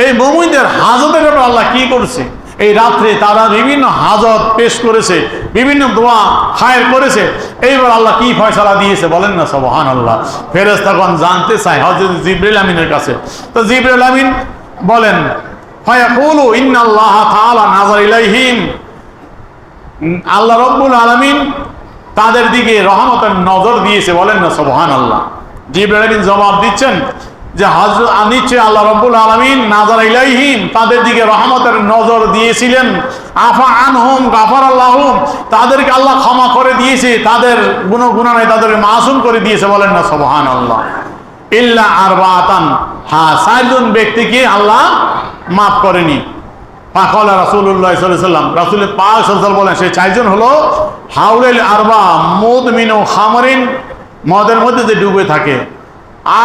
এই মুমিনদের হাজতের ব্যাপারে আল্লাহ কি করছে? এই রাত্রে তারা বিভিন্ন হাজত পেশ করেছে, বিভিন্ন দোয়া খায়ের করেছে, এইবার আল্লাহ কি ফয়সালা দিয়েছে, বলেন না সুবহানাল্লাহ। ফেরেশতাগণ জানতে চায় হযরত জিবরাইল আমিনের কাছে। তো জিবরাইল আমিন বলেন, ফায়াকুলু ইন্নাল্লাহ তাআলা নাযার ইলাইহিম, আল্লাহ রাব্বুল আলামিন তাদের দিকে রহমতের নজর দিয়েছে, বলেন না সুবহানাল্লাহ। জিবরাইল আমিন জবাব দিচ্ছেন যে হযরত নিশ্চয় আল্লাহ রাব্বুল আলামিন নাযার ইলাইহিম, তাদের দিকে রহমতের নজর দিয়েছিলেন। আফা আনহুম গাফারাল্লাহুম, তাদেরকে আল্লাহ ক্ষমা করে দিয়েছে, তাদের গুনাহ নাই, তাদেরকে মাসুম করে দিয়েছে, বলেন না সুবহানাল্লাহ। ইল্লা আরবাতান, হ্যাঁ, 4 জন ব্যক্তিকে আল্লাহ মাফ করেনি। ফাকালা রাসূলুল্লাহ সাল্লাল্লাহু আলাইহি ওয়াসাল্লাম, রাসূল পাক সাল্লাল্লাহু আলাইহি ওয়াসাল্লাম বলেন, সেই 4 জন হলো হাউলাল আরবা মুদমিনু খামরিন, মদের মধ্যে যে ডুবে থাকে,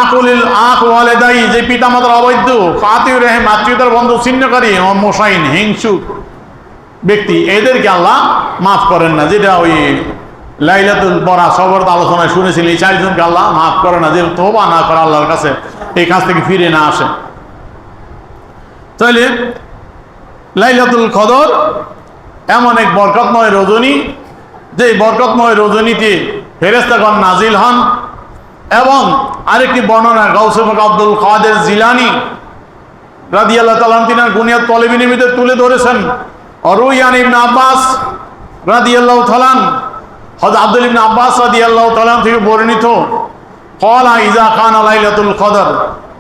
আকুলিল আক ওয়ালিদাই, যে পিতামাতার অবৈধ, ফাতিউর রহিম, আত্মীয়তার বন্ধু ছিন্নকারী, মুসাইন, হিংসুক ব্যক্তি, এদেরকে আল্লাহ মাফ করেন না। যেটা ওই লাইলাতুল বরাত সবরত আলোচনায় শুনেছিলেন, এই 4 জনকে আল্লাহ মাফ করে না, যে তওবা না করে আল্লাহর কাছে, এই কাজ থেকে ফিরে না আসে। তাহলে লাইলাতুল কদর এমন এক বরকতময় রজনী, যে বরকতময় রজনীতে ফেরেশতাগণ নাজিল হন এবং আরেকটি বর্ণনা গাউসে পাক আব্দুল কাদের জিলানী রাদিয়াল্লাহু তাআলা তিনার গুনিয়াত তলেবিনের ভিতরে তুলে ধরেছেন। অরুয়ান ইবনে আব্বাস রাদিয়াল্লাহু তাআলা হযরত আব্দুল ইবনে আব্বাস রাদিয়াল্লাহু তাআলা থেকে বর্ণিত, ক্বালা ইযা কানা লাইলাতুল কদর,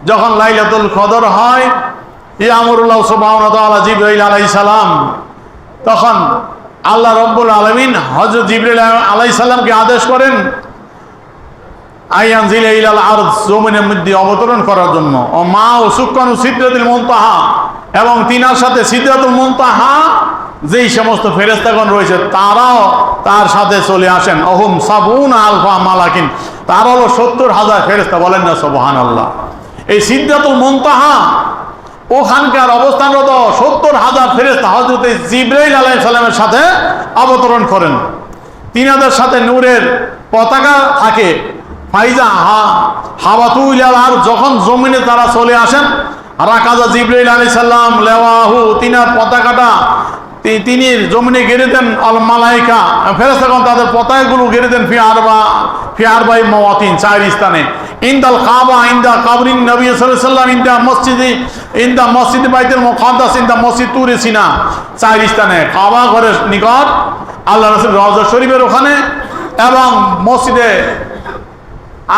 যখন লাইলাতুল কদর হয়, ইয়ামুরুল্লাহ সুবহানাহু ওয়া তাআলা জিবরাইল আলাইহিস সালাম, তখন আল্লাহ রাব্বুল আলামিন হযরত জিবরাইল আলাইহিস সালামকে আদেশ করেন আয়ানজিল ইলাল আরদ, জমিনের মধ্যে অবতরণ করার জন্য। ও মা ও সুক্কানু সিদরাতুল মুনতাহা, এবং তিনার সাথে সিদরাতুল মুনতাহা যেই সমস্ত ফেরেশতাগণ রয়েছে তারাও তার সাথে চলে আসেন। অহুম সাবুনা আলফা মালাকিন, তার হলো 70,000 ফেরেশতা, বলেন না সুবহানাল্লাহ। এই সিদরাতুল মুনতাহা ওখানকার অবস্থানরত 70,000 ফেরেশতা হযরত জিবরাইল আলাইহিস সালামের সাথে অবতরণ করেন। তিনাদের সাথে নূরের পতাকা থাকে। ফাইজা হাওয়াতু ইলাল আরদ, যখন জমিনে তারা চলে আসেন, রাকাজা জিবরাইল আলাইহিস সালাম লাওয়াহু, তিনার পতাকাটা তিনি জমিনে গেড়ে দেন। আল মালাইকা, ফেরেশতাগণ তাদের পতাকাগুলো গেড়ে দেন ফি আরবাই মাওয়াতিন, 4 স্থানে। ইনদাল কাবা, ইনদা কাবরিন নবী সাল্লাল্লাহু আলাইহি ওয়াসাল্লাম, ইনদা মসজিদ বাইতুল মুকাদ্দাস, ইনদা মসজিদ তুরে সিনা, 4 স্থানে। কাবা ঘরের নিকট, আল্লাহ রাসূল রওজা শরীফের ওখানে, এবং মসজিদে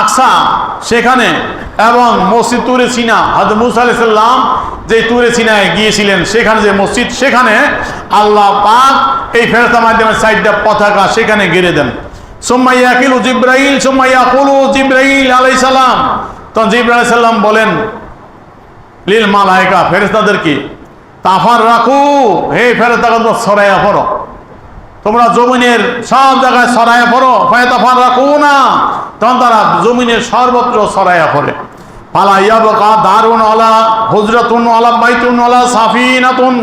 আকসা সেখানে, এবং মসজিদ তুরে সিনা, হযরত মুসা আলাইহিস সালাম যে তুরে সিনায় গিয়েছিলেন সেখানে যে মসজিদ, সেখানে আল্লাহ পাক এই ফেরেশতার মাধ্যমে 4টা পতাকা সেখানে গেড়ে দেন। সুম্মা ইয়াকিলু জিবরাইল, সুম্মা ইয়াকুলু জিবরাইল আলাইহিস সালাম, তখন জিবরাইল আলাইহিস সালাম বলেন লিল মালাইকা, ফেরেশতাদেরকে, তাফাররাকু, হে ফেরেশতাগণ ছড়াইয়া পড়ো, তোমরা জমিনের সব জায়গায় ছড়াইয়া পড়ো। ফায়াতাফাররাকুনা, তখন তারা জমিনের সর্বত্র ছড়াইয়া পড়ে। ফালা ইয়াবকা দারুন ওয়ালা হুজরাতুন ওয়ালা বাইতুন ওয়ালা সাফিনাতুন,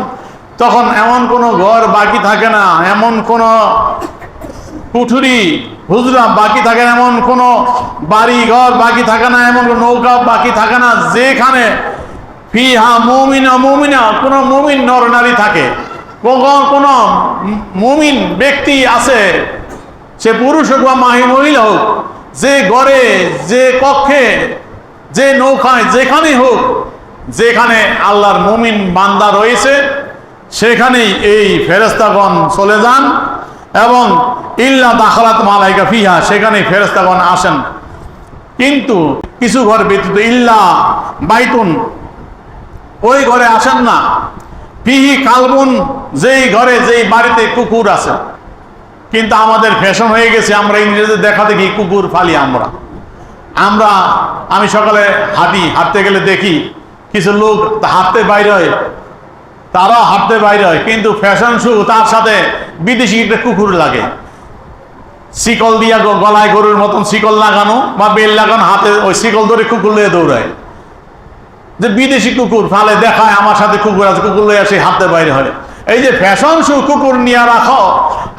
তখন এমন কোনো ঘর বাকি থাকে না, এমন কোনো কুঠুরি হুজরা বাকি থাকে না, এমন কোনো বাড়ি ঘর বাকি থাকে না, এমন কোনো নৌকা বাকি থাকে না যেখানে ফিহা মুমিনা মুমিনা, কোনো মুমিন নর নারী থাকে, কোন মুমিন ব্যক্তি আছে, সে পুরুষ হোক বা মহিলা হোক, যে ঘরে, যে কক্ষে, যে নৌকায়, যেখানেই হোক, যেখানে আল্লাহর মুমিন বান্দা রয়েছে সেখানেই এই ফেরেশতাগণ চলে যান, এবং ইল্লা দাখালাত মালাইকা ফিহা, সেখানেই ফেরেশতাগণ আসেন। কিন্তু কিছু ঘর ব্যতীত, ইল্লা বাইতুন, ওই ঘরে আসেন না, ফিহি কালবুন, যেই ঘরে, যেই বাড়িতে কুকুর আছে। কিন্তু আমাদের ফ্যাশন হয়ে গেছে, আমরা ইংরেজি দেখাতে গিয়ে কুকুর ফালি। আমি সকালে হাঁটতে গেলে দেখি কিছু লোক হাঁটতে বাইরে হয়, তারাও হাঁটতে বাইরে হয়, কিন্তু ফ্যাশন শু তার সাথে বিদেশি একটা কুকুর লাগে, শিকল দিয়া গলায় গরুর মতন শিকল লাগানো বা বেল লাগানো, হাতে ওই শিকল ধরে কুকুর নিয়ে দৌড়ায়, যে বিদেশি কুকুর ফালে দেখায় আমার সাথে কুকুর আছে, কুকুর লয়ে আসে হাঁটতে বাইরে হয়। এই যে ফ্যাশন শু কুকুর নিয়ে রাখো,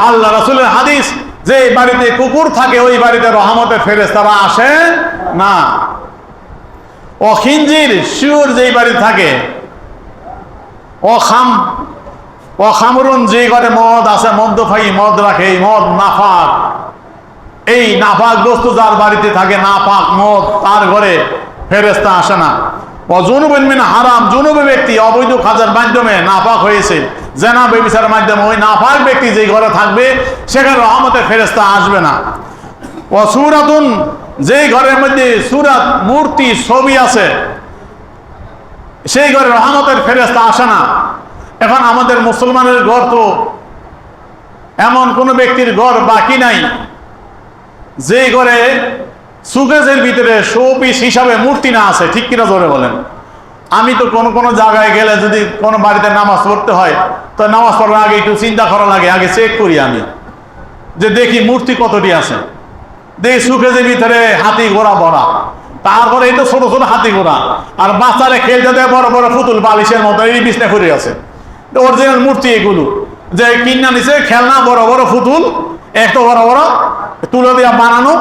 আল্লাহ রাসূলের হাদিস, যে বাড়িতে কুকুর থাকে ওই বাড়িতে রহমতের ফেরেশতারা আসে না। ও খিনজির, শিউর যেই বাড়ি থাকে, ও খামরুন, যে ঘরে মদ আছে, মদ্যপায়ী মদ রাখে, এই মদ নাফাক, এই নাফাক বস্তু যার বাড়িতে থাকে, নাফাক মদ, তার ঘরে ফেরেশতা আসে না। ও জুনুবুন মিন হারাম, জুনুবী ব্যক্তি অবৈধ কাজের মাধ্যমে নাফাক হয়েছে, জেনা ব্যভিচারের মাধ্যমে, ওই নাফাক ব্যক্তি যে ঘরে থাকবে সেখানে রহমতের ফেরেশতা আসবে না। ও সূরাতুন, যেই ঘরের মধ্যে সূরাত, মূর্তি, ছবি আছে, সেই ঘরে রহমতের ফেরেশতা আসে না। এখন আমাদের মুসলমানের ঘর তো এমন কোন ব্যক্তির ঘর বাকি নাই যে ঘরে সুকেজের ভিতরে শোপিস হিসাবে মূর্তি না আছে, ঠিক কিনা জোরে বলেন। আমি তো কোন জায়গায় গেলে যদি কোনো বাড়িতে নামাজ পড়তে হয়, তো নামাজ পড়ার আগে একটু চিন্তা করা লাগে, আগে চেক করি আমি, যে দেখি মূর্তি কতটি আছে, দেখি সুকেজের ভিতরে হাতি ঘোড়া ভরা, তারপরে এই তো ছোট ছোট হাতি ঘোড়া, আর বাচ্চারা খেলতে দেয় বড় বড় পুতুল বালিশের মতো, এই বিছনা করে আছে, অরিজিনাল মূর্তি এগুলো, যে কিনা নিচে খেলনা বড় বড় পুতুল, এত বড় বড় তুলে দিয়া বানানো,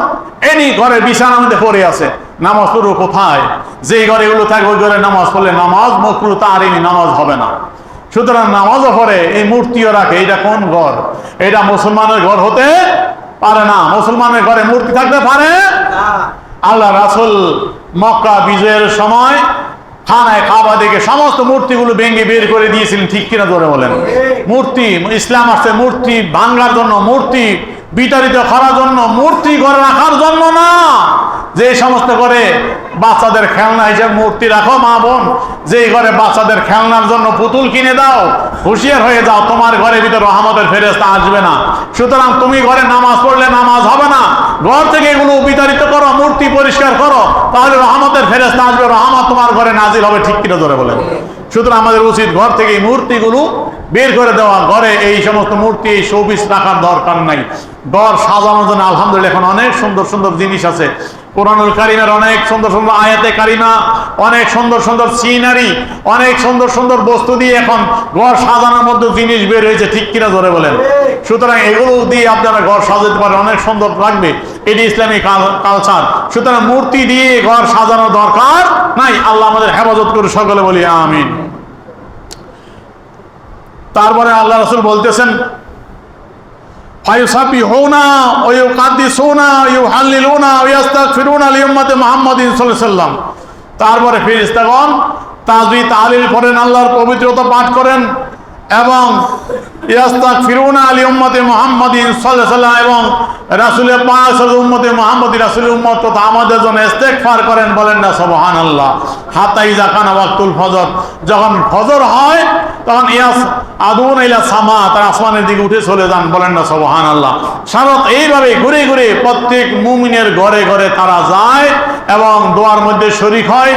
এনি ঘরে বিছানার মধ্যে পড়ে আছে। নামাজ পড়বো কোথায়? যেই ঘরে এগুলো থাকে ওই ঘরে নামাজ পড়লে নামাজ মকরুহ তাহরিমি, নামাজ হবে না। সুতরাং নামাজও পড়ে, এই মূর্তিও রাখে, এটা কোন ঘর? এটা মুসলমানের ঘর হতে পারে না। মুসলমানের ঘরে মূর্তি থাকতে পারে না। আল্লাহ রাসূল মক্কা বিজয়ের সময় খানায় কাবা থেকে সমস্ত মূর্তিগুলো ভেঙে বের করে দিয়েছিলেন, ঠিক কিনা জোরে বলেন? মূর্তি, ইসলাম আসছে মূর্তি ভাঙার জন্য, মূর্তি বিতাড়িত করার জন্য, মূর্তি ঘরে রাখার জন্য না। যে সমস্ত ঘরে বাচ্চাদের খেলনা হিসেবে মূর্তি রাখো মা বোন, যে ঘরে বাচ্চাদের খেলনার জন্য পুতুল কিনে দাও, হুঁশিয়ার হয়ে যাও, তোমার ঘরের ভিতরে রহমতের ফেরেশতা আসবে না। সুতরাং তুমি ঘরে নামাজ পড়লে নামাজ হবে না, ঘর থেকে এগুলো বিতাড়িত করো, মূর্তি পরিষ্কার করো, তাহলে রহমতের ফেরেশতা আসবে, রহমত তোমার ঘরে নাজিল হবে, ঠিক কিনা ধরে বলেন? সুতরাং আমাদের উচিত ঘর থেকে এই মূর্তিগুলো বের করে দেওয়া। ঘরে এই সমস্ত মূর্তি, এই শোপিস রাখার দরকার নাই। ঘর সাজানোর জন্য আলহামদুলিল্লাহ এখন অনেক সুন্দর সুন্দর জিনিস আছে। কোরআনুল কারীমের অনেক সুন্দর সুন্দর আয়াতে কারিমা, অনেক সুন্দর সুন্দর সিনারি, অনেক সুন্দর সুন্দর বস্তু দিয়ে এখন ঘর সাজানোর মধ্যে জিনিস বের হয়েছে, ঠিক কিনা ধরে বলেন? সুতরাং এগুলো দিয়ে আপনারা ঘর সাজাতে পারেন, অনেক সুন্দর লাগবে। এটি ইসলামী কালচার। সুতরাং মূর্তি দিয়ে ঘর সাজানোর দরকার নাই। আল্লাহ আমাদের হেফাজত করে, সকলে বলি আমিন। তারপরে আল্লাহ রাসূল বলতেছেন, ফায়ুসাবিহুনা ওয়া ইউকাদ্দিসুনা ওয়া ইউহাল্লিলুনা ওয়া ইস্তাগফিরুনা লিউম্মতি মুহাম্মাদিন সাল্লাল্লাহু আলাইহি ওয়াসাল্লাম। তারপরে ফেরেশতাগণ তাসবিহ তাহলিল করেন, আল্লাহর পবিত্রতা পাঠ করেন এবং ইস্তাগফিরুনা লিউম্মতি মুহাম্মাদিন সাল্লাল্লাহু আলাইহি ওয়াসাল্লাম এবং রাসূলের পাক সাল্লাল্লাহু উম্মতে মুহাম্মাদি, রাসূলের উম্মত তথা আমাদের জন্য ইস্তেগফার করেন, বলেন না সুবহানাল্লাহ। হাত্তা ইযা কানা ওয়াক্তুল ফজর, যখন ফজর হয় তখন ইয়াস আদুন ইলা সামা, তারা আসমানের দিকে উঠে চলে যান, বলেন না সুবহানাল্লাহ। সারাত এইভাবে ঘুরে ঘুরে প্রত্যেক মুমিনের ঘরে ঘরে তারা যায় এবং দোয়ার মধ্যে শরীক হয়।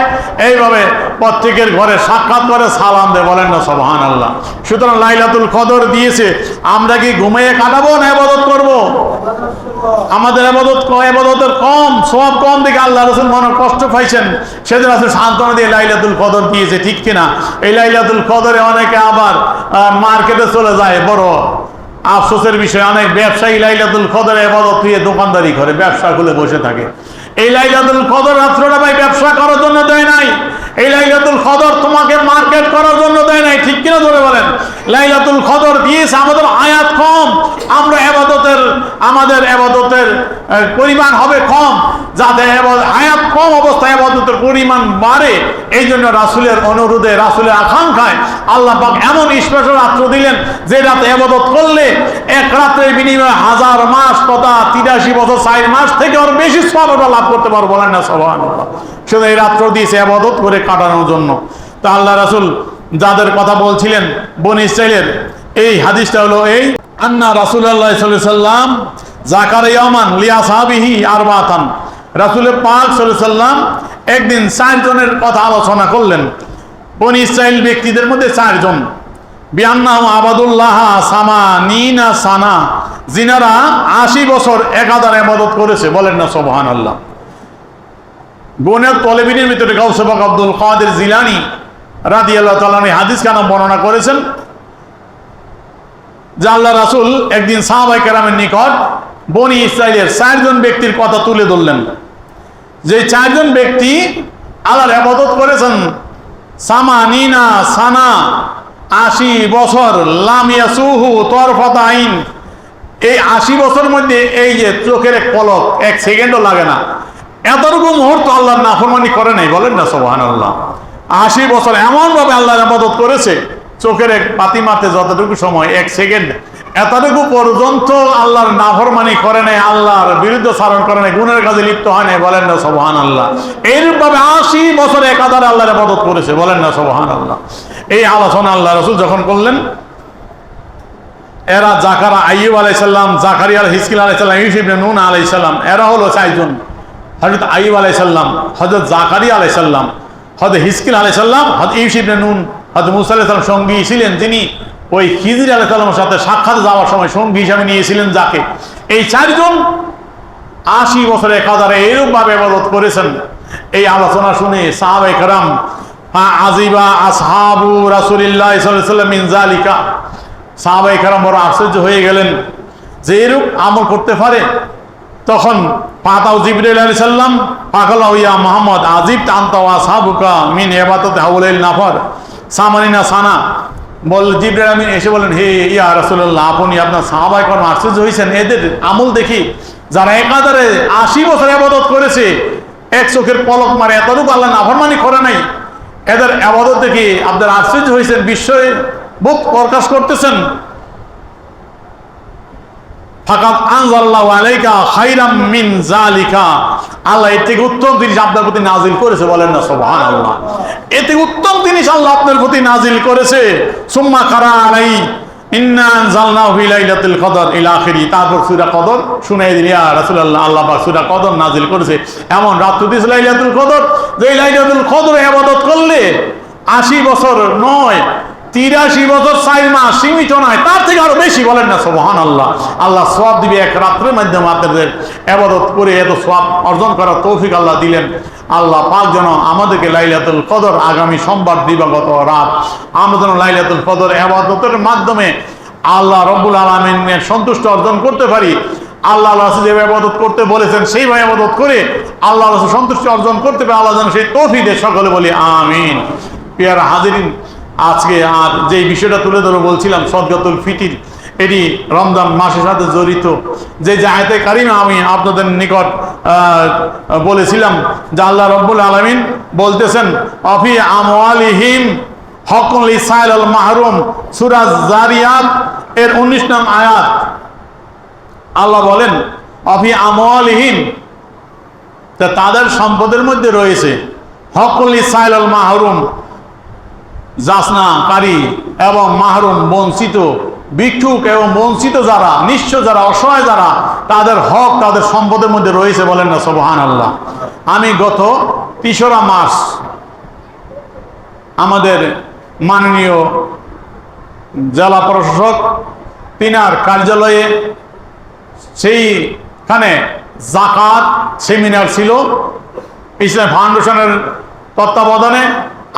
এইভাবে প্রত্যেকের ঘরে সাক্ষাৎ করে সালাম দেয়, বলেন না সুবহানাল্লাহ। সুতরাং লাইলাতুল কদর দিয়েছে, আমরা কি ঘুমিয়ে কাটাবো না ইবাদত করব? আমাদের ইবাদতের কম, সওয়াব কম দেখে আল্লাহ রাসূল মনে কষ্ট পাইছেন, সেদিন রাসূল সান্ত্বনা দিয়ে লাইলাতুল কদর দিয়েছে, ঠিক কিনা? এই লাইলাতুল কদরে অনেকে আবার মার্কেটে চলে যায়, বড় আফসোসের বিষয়, অনেক ব্যবসায়ী লাইলাতুল কদরে ইবাদত দিয়ে দোকানদারি করে, ব্যবসা খুলে বসে থাকে। এই লাইলাতুল কদর রাত্রটা ভাই ব্যবসা করার জন্য দেয় নাই, এই লাইলাতুল কদর তোমাকে মার্কেট করার জন্য দেয় নাই, ঠিক কিনা ধরে বলেন? লাইলাতুল কদর দিয়েছে, আমাদের আয়াত কম, আমরা আমাদের ইবাদতের পরিমাণ হবে কম, যাতে আয়াত কম অবস্থায় ইবাদতের পরিমাণ বাড়ে। এই জন্য রাসূলের অনুরোধে, রাসূলের আকাঙ্ক্ষায় আল্লাহ পাক এমন স্পেশাল রাত্র দিলেন যে রাতে ইবাদত করলে এক রাতের বিনিময়ে 1000 মাস তথা 83 বছর 4 মাস থেকে আরো বেশি সওয়াব লাভ করতে পারবো, বলেন না সুবহানাল্লাহ। শুধু এই রাত্র দিয়েছে ইবাদত করে কাটানোর জন্য। তা আল্লাহ রাসূল যাদের কথা বলছিলেন বনী ইসরাইলের, এই হাদিসটা হলো এই, আন্না রাসূলুল্লাহ সাল্লাল্লাহু আলাইহি সাল্লাম যাকারা ইয়ামান লিআসহাবিহি আরবাতান, রাসূল পাক সাল্লাল্লাহু আলাইহি সাল্লাম একদিন 4 জনের কথা আলোচনা করলেন। বনী ইসরাইল ব্যক্তিদের মধ্যে 4 জন, বিআন্নাহুম আবাদুল্লাহ সামানিনা সানা, যিনারা 80 বছর একাধারে ইবাদত করেছে, বলেন না সুবহানাল্লাহ। গুণের তলেবিনের ভিতরে গাউসে পাক আব্দুল কাদের জিলানী রাদিয়াল্লাহু তাআলা এই হাদিস কেন বর্ণনা করেছেন যে আল্লাহ রাসূল একদিন সাহাবায়ে কেরামের নিকট বনী ইসরাইলের 4 জন ব্যক্তির কথা তুলে ধরলেন, যে 4 জন ব্যক্তি আল্লাহর ইবাদত করেছেন সামানিনা সানা, 80 বছর, লাম ইয়াসুহু তরফাত আইন, এই 80 বছরের মধ্যে এই যে চোখের এক পলক, 1 সেকেন্ডও লাগে না, এতটুকু মুহূর্ত আল্লাহর নাফরমানি করে নাই, বলেন না সুবহানাল্লাহ। 80 বছর এমন ভাবে আল্লাহর ইবাদত করেছে, চোখের এক পাতি মারতে যতটুকু সময়, 1 সেকেন্ড, এতটুকু পর্যন্ত আল্লাহর নাফরমানি করে নাই, আল্লাহর বিরুদ্ধে চারণ করে নাই, গুনাহের কাজে লিপ্ত হয় নাই, বলেন না সুবহানাল্লাহ। এইরূপ ভাবে 80 বছর একাধারে আল্লাহর ইবাদত করেছে, বলেন না সুবহানাল্লাহ। এই আলোচনা আল্লাহ রাসূল যখন করলেন, এরা যাকারা আইয়ুব আলাইহিস সালাম, জাকারিয়া হিজকিল আলাইহিস সালাম, ইউসুফ ইবনে নুন আলাইহিস সালাম, এরা হলো 4 জন। হযরত আইয়ুব আলাইহিস সালাম, হযরত জাকারিয়া আলাইহিস সালাম, হযরত হিজকিল আলাইহিস সালাম, হযরত ইউসুফ ইবনে নুন, হযরত মুসা আলাইহিস সালাম সঙ্গী ছিলেন, যিনি ওই খিজির আলাইহিস সালামের সাথে সাক্ষাৎ যাওয়ার সময় সঙ্গী হিসাবে নিয়েছিলেন যাকে। এই 4 জন 80 বছর একাধারে এরূপ ভাবে ইবাদত করেছেন। এই আলোচনা শুনে সাহাবায়ে কেরাম আজিবা আসহাবু রাসূলিল্লাহ সাল্লাল্লাহু আলাইহি ওয়াসাল্লাম মিন যালিকা, সাহাবায়ে কেরাম বড় আশ্চর্য হয়ে গেলেন যে এরূপ আমল করতে পারে। তখন পাতাও জিবরাইল আলাইহিস সালাম, পাকালা ইয়া মুহাম্মদ আজিবতা আনতা ওয়া আসহাবুকা মিন ইবাদাতি হাউলাইল নাফর সামানিনা সানা, বল জিবরাইল আমিন এসে বলেন, হে ইয়া রাসূলুল্লাহ, আপনি আপনার সাহাবায়ে কেরাম আশ্চর্য হয়েছেন এদের আমল দেখি, যারা একাধারে 80 বছর ইবাদত করেছে, এক চোখের পলক মারে এতটুকু আল্লাহ নাফরমানি করে নাই, এদের ইবাদত দেখে আপনারা আশ্চর্য হয়েছেন, বিস্ময়ে বুক প্রকাশ করতেছেন। ফাকাত আনজাল্লাহু আলাইকা খায়রাম মিন যালিকা, আল্লাহ এর থেকে উত্তম জিনিস আপনার প্রতি নাজিল করেছে, বলেন না সুবহানাল্লাহ। এর থেকে উত্তম জিনিস আল্লাহ আপনার প্রতি নাজিল করেছে। সুম্মা কারা আলাই ইন্না আনজালনাহু ফি লাইলাতুল কদর ইলা আখিরি, তারপর সূরা কদর শুনাই দিলেন ইয়া রাসূলুল্লাহ, আল্লাহ পাক সূরা কদর নাজিল করেছে, এমন রাত দিয়েছে লাইলাতুল কদর, যে লাইলাতুল কদরে ইবাদত করলে 80 বছর নয় 83 বছর 4 মাস সীমিত নয়, তার থেকে আরো বেশি, বলেন না সুবহানাল্লাহ। আল্লাহ সওয়াব দিবে এক রাতের মাধ্যমে আপনাদের ইবাদত করে এত সওয়াব অর্জন করার তৌফিক আল্লাহ দিলেন। আল্লাহ পাক যেন আমাদেরকে লাইলাতুল কদর আগামী সোমবার দিবাগত রাত আমরা যেন লাইলাতুল কদর ইবাদতের মাধ্যমে আল্লাহ রব্বুল আলামিনের সন্তুষ্ট অর্জন করতে পারি। আল্লাহ রাসূল যে ইবাদত করতে বলেছেন সেইভাবে ইবাদত করে আল্লাহ রাসূল সন্তুষ্টি অর্জন করতে পারে, আল্লাহ যেন সেই তৌফিক দেয়, সকলে বলি আমিন। প্রিয় হাজিরিন, আজকে আর যে বিষয়টা তুলে ধরে বলছিলাম সদকাতুল ফিতর, এটি রমজান মাসের সাথে জড়িত। যে আয়াতে কারিমা আমি আপনাদের নিকট বলেছিলাম যে আল্লাহ রব্বুল আলামিন বলতেছেন অফি আমওয়ালিহিম হকুন লিসাইল আল মাহরুম, সূরা জারিয়াত এর 19 নং আয়াত। আল্লাহ বলেন অফি আমওয়ালিহিম, তাদের সম্পদের মধ্যে রয়েছে হকুন লিসাইল আল মাহরুম, যাচনাকারী এবং মাহরুম বঞ্চিত, ভিক্ষুক এবং বঞ্চিত যারা, নিঃস্ব যারা, অসহায় যারা, তাদের হক তাদের সম্পদের মধ্যে রয়েছে, বলেন না সুবহানাল্লাহ। আমি গত 3রা মার্চ আমাদের মাননীয় জেলা প্রশাসক তিনার কার্যালয়ে সেইখানে যাকাত সেমিনার ছিল ইসলাম ফাউন্ডেশনের তত্ত্বাবধানে।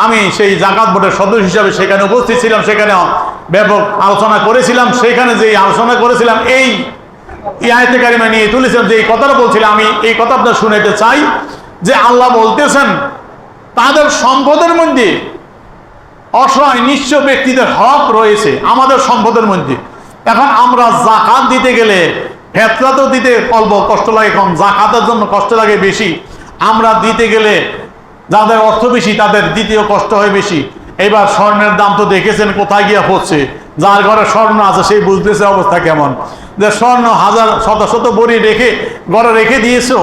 আমি সেই যাকাত বোর্ডের সদস্য হিসাবে সেখানে উপস্থিত ছিলাম, সেখানে ব্যাপক আলোচনা করেছিলাম। সেখানে যে আলোচনা করেছিলাম এই আয়াতে কারিমা নিয়ে তুলেছিলাম, যে এই কথাটা বলছিলাম, আমি এই কথা আপনার শুনাইতে চাই যে আল্লাহ বলতেছেন তাদের সম্পদের মধ্যে অসহায় নিঃস্ব ব্যক্তিদের হক রয়েছে আমাদের সম্পদের মধ্যে। এখন আমরা যাকাত দিতে গেলে ফেতরা তো দিতে অল্প কষ্ট লাগে কম, যাকাতের জন্য কষ্ট লাগে বেশি। আমরা দিতে গেলে যাদের অর্থ বেশি তাদের দ্বিতীয় কষ্ট হয় বেশি। এবার স্বর্ণের দাম তো দেখেছেন কোথায় গিয়া পড়ছে, যার ঘরে স্বর্ণ আছে সেই বুঝতেছে অবস্থা কেমন, যে স্বর্ণ হাজার শত শত বড়ি রেখে ঘরে রেখে দিয়েছো,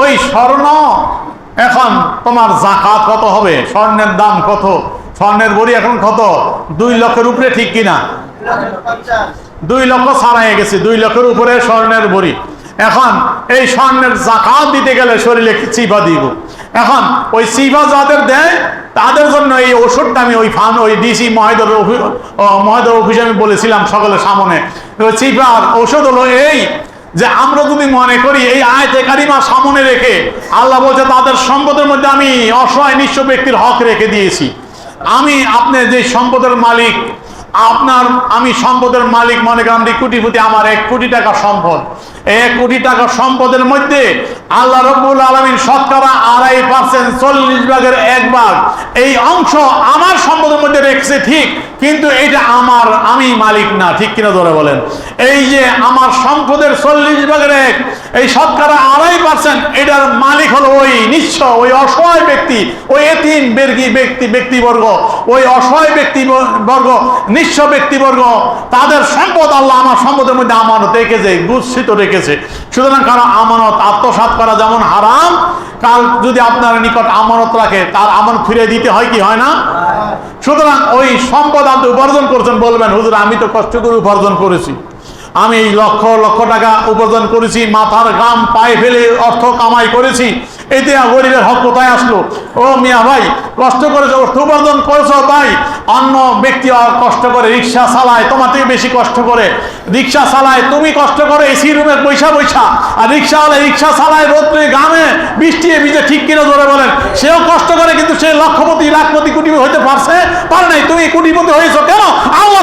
ওই স্বর্ণ এখন তোমার যাকাত কত হবে, স্বর্ণের দাম কত, স্বর্ণের বড়ি এখন কত, 2 লক্ষের উপরে, ঠিক কিনা? 2 লক্ষ ছাড়াই গেছে, 2 লক্ষের উপরে স্বর্ণের বড়ি। এখন এই স্বর্ণের যাকাত দিতে গেলে শরীরে চিপা দিব। এখন ওই চিপা যাদের দেয় তাদের জন্য এই ওষুধটা আমি ওই ডিসি মহোদয় অফিসে আমি বলেছিলাম সকলের সামনে, চিপার ওষুধ হলো এই যে আমরা যদি মনে করি এই আয়াতে কারিমা সামনে রেখে আল্লাহ বলছে তাদের সম্পদের মধ্যে আমি অসহায় নিঃস্ব ব্যক্তির হক রেখে দিয়েছি। আমি আপনি যে সম্পদের মালিক, আমি সম্পদের মালিক, মনে করেন কোটিপতি, আমার 1 কোটি টাকা সম্পদ, 1 কোটি টাকা সম্পদের মধ্যে আল্লাহ রব্বুল আলামিন শতকরা 2.5%, 40 ভাগের 1 ভাগ এই অংশ আমার সম্পদের মধ্যে রেখেছে, ঠিক, কিন্তু এটা আমি মালিক না, ঠিক কিনা ধরে বলেন? এই যে আমার সম্পদের 40 ভাগের 1, এই শতকরা 2.5% এটার মালিক হলো ওই নিঃস্ব, ওই অসহায় ব্যক্তি, ওই এতিম ব্যক্তিবর্গ, ওই অসহায় ব্যক্তিবর্গ, নিঃস্ব ব্যক্তিবর্গ, তাদের সম্পদ আল্লাহ আমার সম্পদের মধ্যে আমানত রেখেছে, গুচ্ছিত রেখেছে। সুতরাং কারণ আমানত আত্মসাৎ করা যেমন হারাম, কাল যদি আপনার নিকট আমানত রাখে তার আমানত ফিরে দিতে হয় কি হয় না? সুতরাং ওই সম্পদ আপনি উপার্জন করছেন, বলবেন হুজুর আমি তো কষ্ট করে উপার্জন করেছি, আমি লক্ষ লক্ষ টাকা উপার্জন করেছি, মাথার ঘাম পায়ে ফেলে অর্থ কামাই করেছি, এতে গরিবের হক কোথায় আসলো? ও মিয়া ভাই, কষ্ট করেছো, অর্থ উপার্জন করেছো ভাই, অন্য ব্যক্তি কষ্ট করে রিক্সা চালায়, তোমার থেকে বেশি কষ্ট করে রিক্সা চালায়, তুমি কষ্ট করে এসি রুমে বৈশা, আর রিক্সা চালায় রোদ্রে ঘামে বৃষ্টি ভিজে, ঠিক কিনা ধরে বলেন? সেও কষ্ট করে, কিন্তু সে লক্ষপতি লাখপতি কোটিপতি হইতে পারে নাই, তুমি কোটিপতি হয়েছো কেন? আল্লাহ,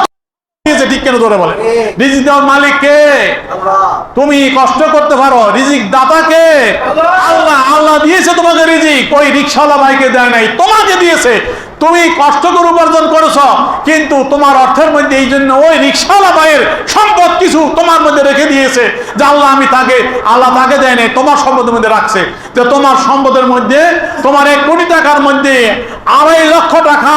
ঠিক কেন ধরে বলে? রিজিক দেওয়ার মালিক কে? তুমি কষ্ট করতে পারো, রিজিক দাতা কে? আল্লাহ। আল্লাহ দিয়েছে তোমাকে রিজিক, মালিক ওই রিকশাওয়ালা ভাইকে দেয় নাই, তোমাকে দিয়েছে। তুমি কষ্ট করে উপার্জন করেছ, কিন্তু তোমার অর্থের মধ্যে এই জন্য ওই রিকশাওয়ালা ভাইয়ের সম্পদ কিছু তোমার মধ্যে রেখে দিয়েছে, যে আল্লাহ তাকে দেয় নাই, তোমার সম্পদের মধ্যে রাখছে। যে তোমার সম্পদের মধ্যে, তোমার 1 কোটি টাকার মধ্যে 2.5 লক্ষ টাকা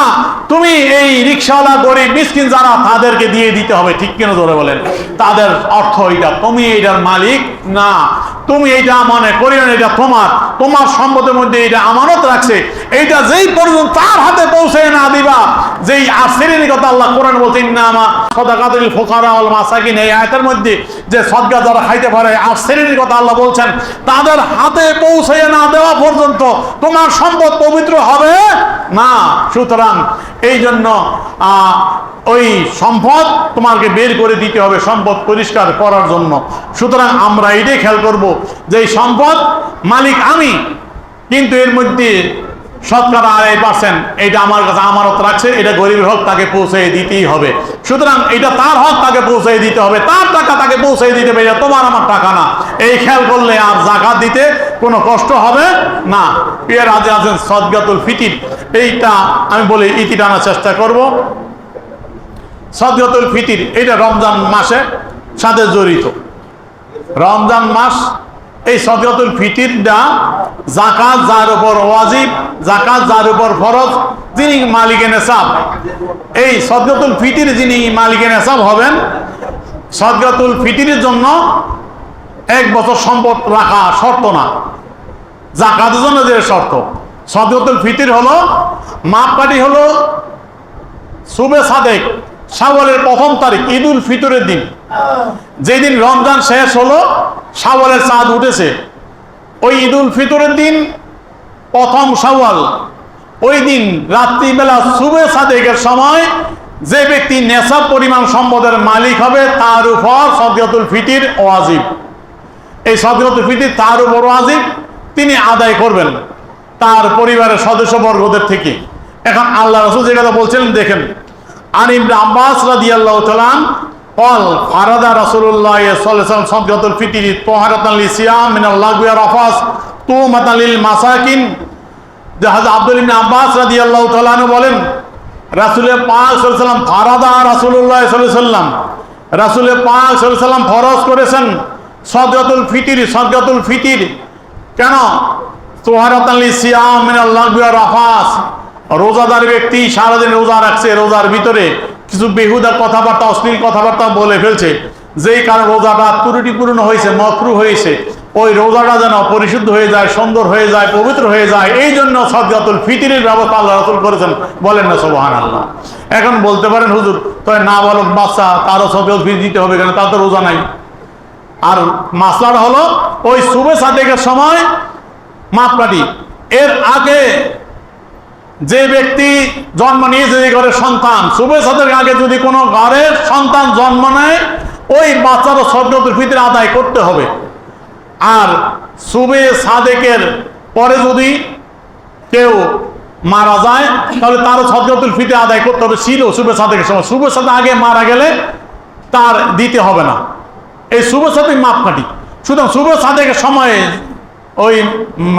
তুমি এই রিকশাওয়ালা গরিব মিসকিন যারা তাদেরকে দিয়ে দিতে হবে। ঠিক কিনা ধরে বলেন? তাদের অর্থ এটা, তুমি এইটার মালিক না, তুমি এইটা মনে করিও না, এটা তোমার সম্পদের মধ্যে এটা আমানত রাখছে। এইটা যেই পর্যন্ত তার হাতে পৌঁছে না দিবা, যেই শ্রেণীর কথা আল্লাহ কোরআন বলছেন, ইন্নামা সাদাকাতুল ফুকারা ওয়াল মাসাকিন, এই আয়াতের মধ্যে যে সদকা যারা খাইতে পারে আর শ্রেণীর কথা আল্লাহ বলছেন, তাদের হাতে পৌঁছে না দেওয়া পর্যন্ত তোমার সম্পদ পবিত্র হবে না। সুতরাং এই জন্য ওই সম্পদ তোমাকে বের করে দিতে হবে সম্পদ পরিষ্কার করার জন্য। সুতরাং আমরা এটাই খেয়াল করব যে এই সম্পদ মালিক আমি, কিন্তু এর মধ্যে শতকরা 2.5% এটা আমার কাছে আমানত রাখছে, এটা গরিবের হক, তাকে পৌঁছে দিতেই হবে। সুতরাং এটা তার হক, তাকে পৌঁছে দিতে হবে, তার টাকা তাকে পৌঁছে দিতে হবে, এটা তোমার আমার টাকা না। এই খেয়াল করলে আর যাকাত দিতে কোনো কষ্ট হবে না। এর আগে আছেন সদকাতুল ফিতির, এইটা আমি বলে ইতি টানার চেষ্টা করব। সদকাতুল ফিতির এটা রমজান মাসের সাথে জড়িত। রমজান মাস, এই সদকাতুল ফিতিরটা যাকাত যার উপর ওয়াজিব, যাকাত যার উপর ফরজ, যিনি মালিকে নেসাব, এই সদকাতুল ফিতির যিনি মালিকে নেসাব হবেন, সদকাতুল ফিতিরের জন্য 1 বছর সম্পদ রাখা শর্ত না, যাকাতের জন্য যে শর্ত। সদকাতুল ফিতির হলো মাপকাঠি হলো সুবে সাদেক, শাওয়ালের 1ম তারিখ, ঈদুল ফিতরের দিন, যেদিন রমজান শেষ হলো, শাওয়ালের চাঁদ উঠেছে, ওই ঈদুল ফিতরের দিন 1ম শাওয়াল, ওই দিন রাত্রিবেলা সুবে সাদেকের সময় যে ব্যক্তি নেশাব পরিমাণ সম্পদের মালিক হবে তার উপর সদকাতুল ফিতির ওয়াজিব। এই সদকাতুল ফিতির তার উপর ওয়াজিব, তিনি আদায় করবেন তার পরিবারের সদস্যবর্গদের থেকে। এখন আল্লাহ রাসূল যে কথা বলছিলেন দেখেন, আন ইবনে আব্বাস রাদিয়াল্লাহু তাআলা قال فرض رسول الله صلى الله عليه وسلم صدقة الفطر طهارة للصيام من اللغو والرفث تومة للمساكين। হযরত আব্দুল ইবনে আব্বাস রাদিয়াল্লাহু তাআলা আনহু বলেন, রাসূল পাক সাল্লাল্লাহু আলাইহি ওয়াসাল্লাম ফারাদা রাসূলুল্লাহ সাল্লাল্লাহু আলাইহি ওয়াসাল্লাম, রাসূল পাক সাল্লাল্লাহু আলাইহি ওয়াসাল্লাম ফরজ করেছেন সদকাতুল ফিতর। সদকাতুল ফিতর কেন? তোহারাতান লিসিয়াম মিনাল লাগবি ওয়ার রাফাস, রোজাদার ব্যক্তি সারাদিন রোজা রাখছে, রোজার ভিতরে কিছু বেহুদা কথাবার্তা, অশ্লীল কথাবার্তা বলে ফেলছে, যেই কারণে রোজাটা ত্রুটিপূর্ণ হয়েছে, মকরুহ হয়েছে, ওই রোজাটা যেন পরিশুদ্ধ হয়ে যায়, সুন্দর হয়ে যায়, পবিত্র হয়ে যায়, এই জন্য সদকাতুল ফিতরের ব্যবস্থা আল্লাহ রাসূল করেছেন। বলেন না সুবহানাল্লাহ। এখন বলতে পারেন হুজুর তো নাবালক বাচ্চা তারও সদকাতুল ফিতর দিতে হবে কেন, তার তো রোজা নাই। আর মাসলাটা হলো ওই সুবে সাদেকের সময় মাপকাঠি, এর আগে যে ব্যক্তি জন্ম নিয়েছে, যে ঘরের সন্তান, সুবে সাদেকের আগে যদি কোনো ঘরের সন্তান জন্ম নেয়, ওই বাচ্চারও সদকাতুল ফিতর আদায় করতে হবে। আর সুবে সাদেকের পরে যদি কেউ মারা যায়, তাহলে তারও সদকাতুল ফিতর আদায় করতে হবে। ছিল সুবে সাদেকের সময়, সুবে সাদেক আগে মারা গেলে তার দিতে হবে না। এই সুবে সাদেক মাপকাঠি। সুতরাং সুবে সাদেকের সময়ে ওই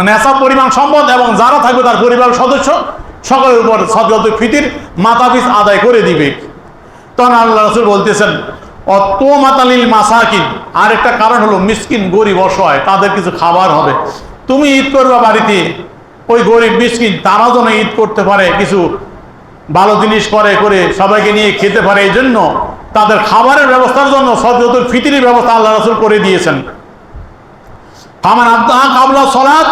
নেশাব পরিমাণ সম্পদ এবং যারা থাকবে তার পরিবারের সদস্য সকলের উপর সদকাতুল ফিতর মাতাপিস আদায় করে দিবে। তখন আল্লাহ রাসূল বলতেছেন অতমাতালিল মাসাকিন, আরেকটা কারণ হলো মিসকিন, গরিব, অসহায়, তাদের কিছু খাবার হবে। তুমি ঈদ করবা বাড়িতে, ওই গরিব মিসকিন তারা যেন ঈদ করতে পারে, কিছু ভালো জিনিস করে করে সবাইকে নিয়ে খেতে পারে, এই জন্য তাদের খাবারের ব্যবস্থার জন্য সদকাতুল ফিতরের ব্যবস্থা আল্লাহ রাসূল করে দিয়েছেন। ফামান আদাহা ক্বাবলা সালাত,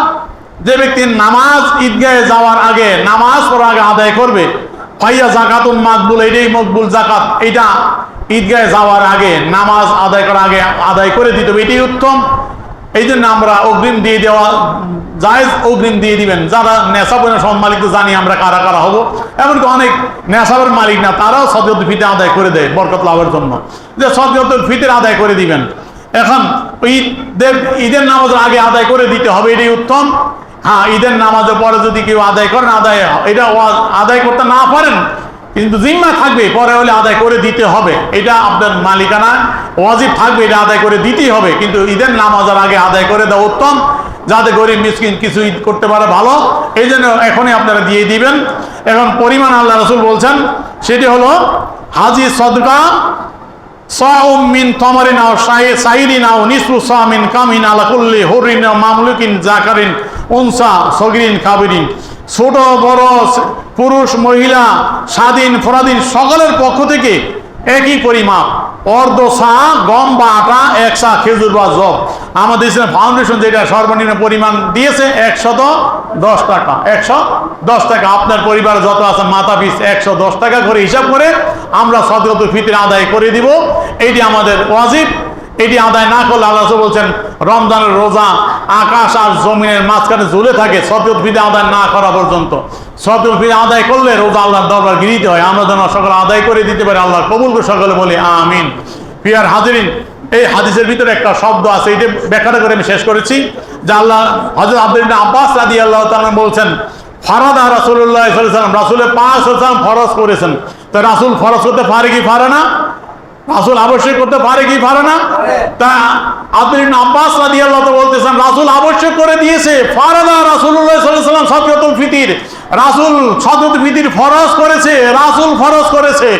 যে ব্যক্তি নামাজ ঈদগাহে যাওয়ার আগে, নামাজ পড়ার আগে আদায় করবে, ফাইয়া যাকাতুন মাকবুল, এটাই মকবুল যাকাত। এটা ঈদগাহে যাওয়ার আগে, নামাজ আদায় করার আগে আদায় করে দিতে হবে, এটাই উত্তম। এই জন্য আমরা অগ্রিম দিয়ে দেওয়া জায়েজ, অগ্রিম দিয়ে দিবেন। যারা নেশাবের সব মালিক তো জানি আমরা কারা কারা হবো, এমনকি অনেক নেশাবের মালিক না, তারাও সদকাতুল ফিতর আদায় করে দেয় বরকত লাভের জন্য, যে সদকাতুল ফিতর আদায় করে দিবেন। এখন ঈদের নামাজের আগে আদায় করে দিতে হবে, এটাই উত্তম। হ্যাঁ, ঈদের নামাজের পরে যদি কেউ আদায় করেন, এটা আদায় করতে না পারেন কিন্তু জিম্মা থাকবে, পরে হলে আদায় করে দিতে হবে, এটা আপনার মালিকানা ওয়াজিব থাকবে, এটা আদায় করে দিতেই হবে। কিন্তু ঈদের নামাজের আগে আদায় করে দেওয়া উত্তম। যাতে গরিব মিসকিন কিছু ঈদ করতে পারে ভালো, এই জন্য এখনই আপনারা দিয়ে দিবেন। এখন পরিমাণ আল্লাহ রাসূল বলছেন সেটি হলো হাজি সদকা সাউম মিন তামারিন আও সাইরিন আও নিসফু সামিন কামিন আলা কুল্লি হুরিন মামলুকিন জাকারিন উনসা সগিরিন কাবিরিন। ছোট বড় পুরুষ মহিলা স্বাধীন ফরাধীন সকলের পক্ষ থেকে একই পরিমাপ, অর্ধ সা গম বা আটা, 1 সা খেজুর বা জব। আমাদের ইসলাম ফাউন্ডেশন যেটা সর্বনিম্ন পরিমাণ দিয়েছে 110 টাকা। 110 টাকা। আপনার পরিবার যত আছে মাথা পিছ 110 টাকা করে হিসাব করে আমরা সদকাতুল ফিতর আদায় করে দিব। এটি আমাদের ওয়াজিব। এটি আদায় না করলে আল্লাহ বলছেন রমজানের রোজা আকাশ আর জমিনের মাঝখানে ঝুলে থাকে সদকাতুল ফিতর আদায় না করা পর্যন্ত। সদকাতুল ফিতর আদায় করলে রোজা আল্লাহর দরবার গৃহীত হয়। আমরা যেন সকলে আদায় করে দিতে পারি, আল্লাহ কবুল করে সকলে বলি আমিন। প্রিয় হাজিরিন, এই হাদিসের ভিতরে একটা শব্দ আছে, এটা ব্যাখ্যাটা করে আমি শেষ করেছি যে আল্লাহ হযরত আব্দুল্লাহ ইবনে আব্বাস রাদিয়াল্লাহু তাআলা বলছেন ফারাদা রাসূলুল্লাহ সাল্লাল্লাহু আলাইহি ওয়াসাল্লাম, রাসূলের পাক সাল্লাল্লাহু আলাইহি ওয়াসাল্লাম ফরজ করেছেন। তো রাসূল ফরজ করতে পারে কি পারে না? রাসূল আবশ্যক করতে পারে কি পারে না? তা আব্দুল্লাহ ইবনে আব্বাস রাদিয়াল্লাহু তাআলা বলতেছেন রাসূল আবশ্যক করে দিয়েছে। ফারাদা রাসূলুল্লাহ সাল্লাল্লাহু আলাইহি ওয়াসাল্লাম সদকাতুল ফিতর, রাসূল সদকাতুল ফিতর ফরজ করেছে, রাসূল ফরজ করেছে।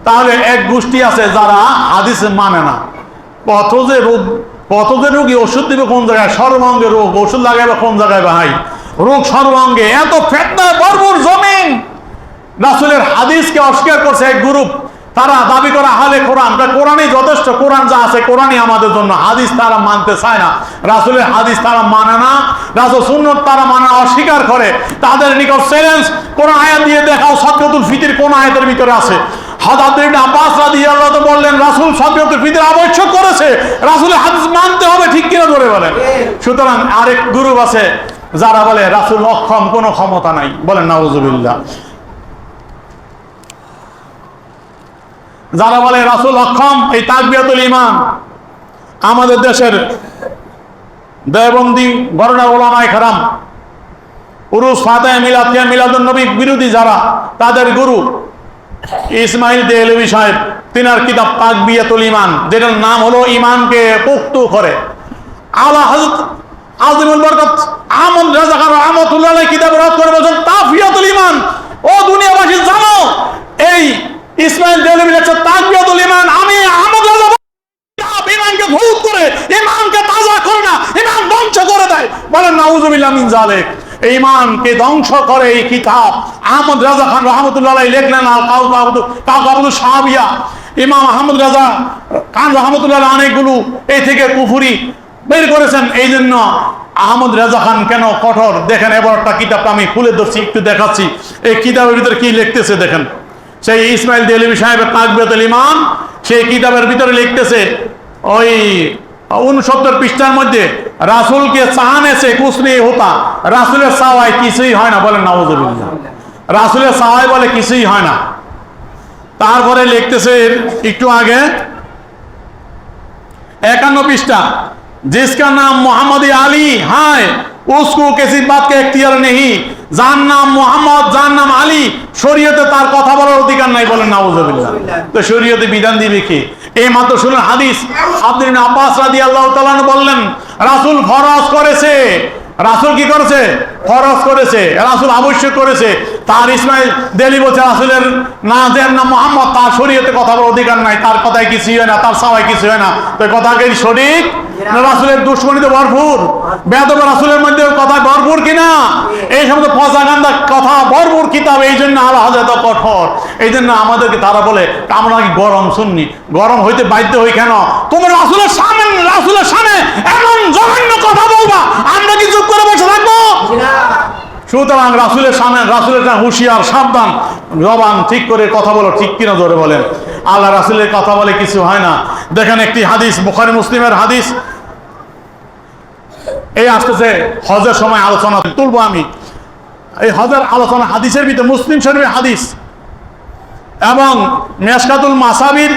তাহলে এক গোষ্ঠী আছে যারা হাদিস মানে না। কত যে রোগী ওষুধ দিবে কোন জায়গায়, সর্বাঙ্গে রোগ, ওষুধ লাগাবে কোন জায়গায় ভাই, রোগ সর্বাঙ্গে, এত ফেতনা ভরপুর জমিন। রাসূলের হাদিসকে অস্বীকার করছে এক গ্রুপ, তারা দাবি করে আহলে কোরআন, কোরআনই যথেষ্ট, কোরআন যা আছে কোরআনই আমাদের জন্য। হাদিস তারা মানতে চায় না, রাসূলের হাদিস তারা মানে না, রাসূল সুন্নাত তারা মানে অস্বীকার করে। তাদের নিকট চ্যালেঞ্জ, কোন আয়াত দিয়ে দেখাও সদকাতুল ফিতর কোন আয়াতের ভিতরে আছে। হযরত ইবনে আব্বাস রাদিয়াল্লাহু তাআলা বললেন রাসূল সদকাতুল ফিতর আবশ্যক করেছে, রাসূলের হাদিস মানতে হবে, ঠিক কিনা ধরে বলেন। সুতরাং আরেক গ্রুপ আছে যারা বলে রাসূল অক্ষম, কোনো ক্ষমতা নাই, বলেন নাউজুবিল্লাহ। যারা বলে রাসূল অক্ষম, এই তাকবিয়াতুল ঈমান আমাদের দেশের দেওবন্দি গণনা উলামায়ে কেরাম উরুস ফাতিহা মিলাদ মিলাদুন নবী বিরোধী যারা, তাদের গুরু ইসমাইল দেহলভী সাহেব, তিনার কিতাব তাকবিয়াতুল ঈমান, যেটার নাম হলো ঈমানকে পোক্ত করে, আলা হযরত আজিমুল বরকত আহমদ রাজা খান রাহমাতুল্লাহ আলাইহি কিতাব রদ করে বলেন তাফিয়াতুল ঈমান। ও দুনিয়াবাসী জানো, এই ইসমাইল দেহলভী লেখছে তাকবিয়াতুল ঈমান, আমি আহমদ রাজা ঈমানকে ভূত করে, ঈমানকে তাজা করে না, ঈমান ধ্বংস করে দেয়, বলেন নাউজুবিল্লাহ মিন যালিক। ঈমানকে ধ্বংস করে এই কিতাব আহমদ রাজা খান রাহমাতুল্লাহ আলাইহি লিখলেন। আল কাওকাবুল শাবিয়া, ইমাম আহমদ রাজা খান রাহমাতুল্লাহ আলাইহি অনেকগুলো এই থেকে কুফরি বের করেছেন। এই জন্য আহমদ রাজা খান কেন কঠোর, দেখেন এবার একটা কিতাবটা আমি খুলে ধরছি, একটু দেখাচ্ছি এই কিতাবের ভিতরে কি লিখতেছে দেখেন। সেই ইসমাইল দেহলভী সাহেবের তাকবিয়াতুল ঈমান, সেই কিতাবের ভিতরে লিখতেছে ওই 69 পৃষ্ঠার মধ্যে, রাসূলকে চাহানে সে কুছ নেই হতা, রাসূলের চাওয়ায় কিছুই হয় না, বলেন নাউজুবিল্লাহ। রাসূলের চাওয়ায় বলে কিছুই হয় না। তারপরে লিখতেছে একটু আগে 51 পৃষ্ঠা, जिसका नाम मोहम्मद अली है उसको किसी बात का इख्तियार नहीं, যার নাম মোহাম্মদ, যার নাম আলী, শরীয়তে তার কথা বলার অধিকার নাই, বলেন নাউজুবিল্লাহ। তো শরীয়তে বিধান দিবে কি? এই মাত্র শুনুন হাদিস, আব্দুল্লাহ ইবনে আব্বাস রাদিয়াল্লাহু তাআলা বললেন রাসূল ফরজ করেছে। রাসূল কি করেছে? ফরজ করেছে, রাসূল আবশ্যক করেছে। তার ইসমাইল দেহলভী বলছে রাসূলের যার নাম মোহাম্মদ, তার শরীয়তে কথা বলার অধিকার নাই, তার কথায় কিছু হয় না, তার সাওয়ায় কিছু হয় না। তো কথা কি সঠিক না? রাসূলের দুশমনীতে ভরপুর, বেয়াদব রাসূলের মধ্যে কথা ভরপুর কিনা? এই সমস্ত প্রপাগান্ডা কথা ভরপুর কিতাব। এই জন্য আল্লাহ এত কঠোর। এই জন্য আমাদেরকে তারা বলে আমরা নাকি গরম সুন্নি, গরম হইতে বাধ্য হই কেন? তোমরা রাসূলের সামনে এমন জঘন্য কথা বলবা, আমরা কি চুপ করে বসে থাকবো? সুতরাং রাসূলের সামনে, রাসূলের হুঁশিয়ার, সাবধান, জবান ঠিক করে কথা বলো, ঠিক কিনা জোরে বলেন। আল্লাহ রাসূলের কথা বলে কিছু হয় না। দেখেন একটি হাদিস, বুখারী মুসলিমের হাদিস, এই আসতেছে হজের সময় আলোচনা তুলবো আমি। এই হজের আলোচনা হাদিসের ভিতরে মুসলিম শরীফের হাদিস এবং মিশকাতুল মাসাবির